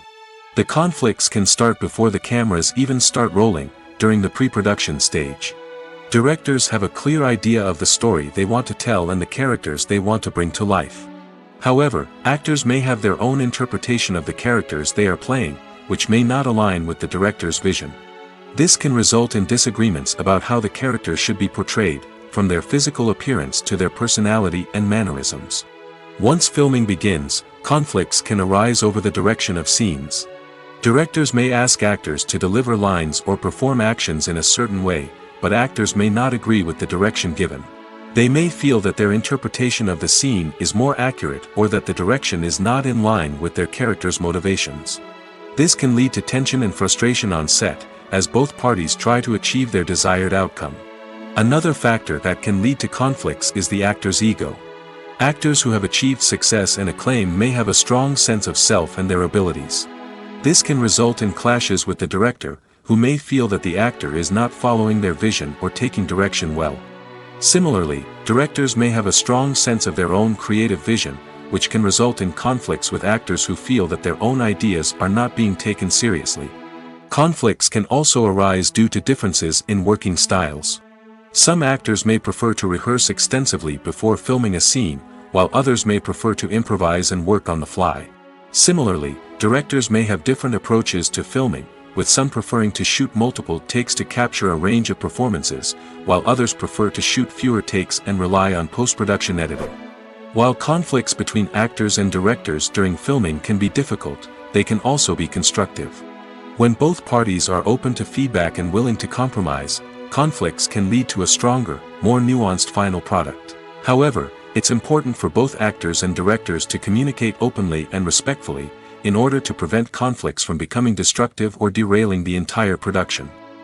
The conflicts can start before the cameras even start rolling, during the pre-production stage. Directors have a clear idea of the story they want to tell and the characters they want to bring to life. However, actors may have their own interpretation of the characters they are playing, which may not align with the director's vision. This can result in disagreements about how the characters should be portrayed, from their physical appearance to their personality and mannerisms. Once filming begins, conflicts can arise over the direction of scenes. Directors may ask actors to deliver lines or perform actions in a certain way, but actors may not agree with the direction given. They may feel that their interpretation of the scene is more accurate or that the direction is not in line with their character's motivations. This can lead to tension and frustration on set, as both parties try to achieve their desired outcome. Another factor that can lead to conflicts is the actor's ego. Actors who have achieved success and acclaim may have a strong sense of self and their abilities. This can result in clashes with the director, who may feel that the actor is not following their vision or taking direction well. Similarly, directors may have a strong sense of their own creative vision, which can result in conflicts with actors who feel that their own ideas are not being taken seriously. Conflicts can also arise due to differences in working styles. Some actors may prefer to rehearse extensively before filming a scene, while others may prefer to improvise and work on the fly. Similarly, directors may have different approaches to filming, with some preferring to shoot multiple takes to capture a range of performances, while others prefer to shoot fewer takes and rely on post-production editing. While conflicts between actors and directors during filming can be difficult, they can also be constructive. When both parties are open to feedback and willing to compromise, conflicts can lead to a stronger, more nuanced final product. However, it's important for both actors and directors to communicate openly and respectfully, in order to prevent conflicts from becoming destructive or derailing the entire production.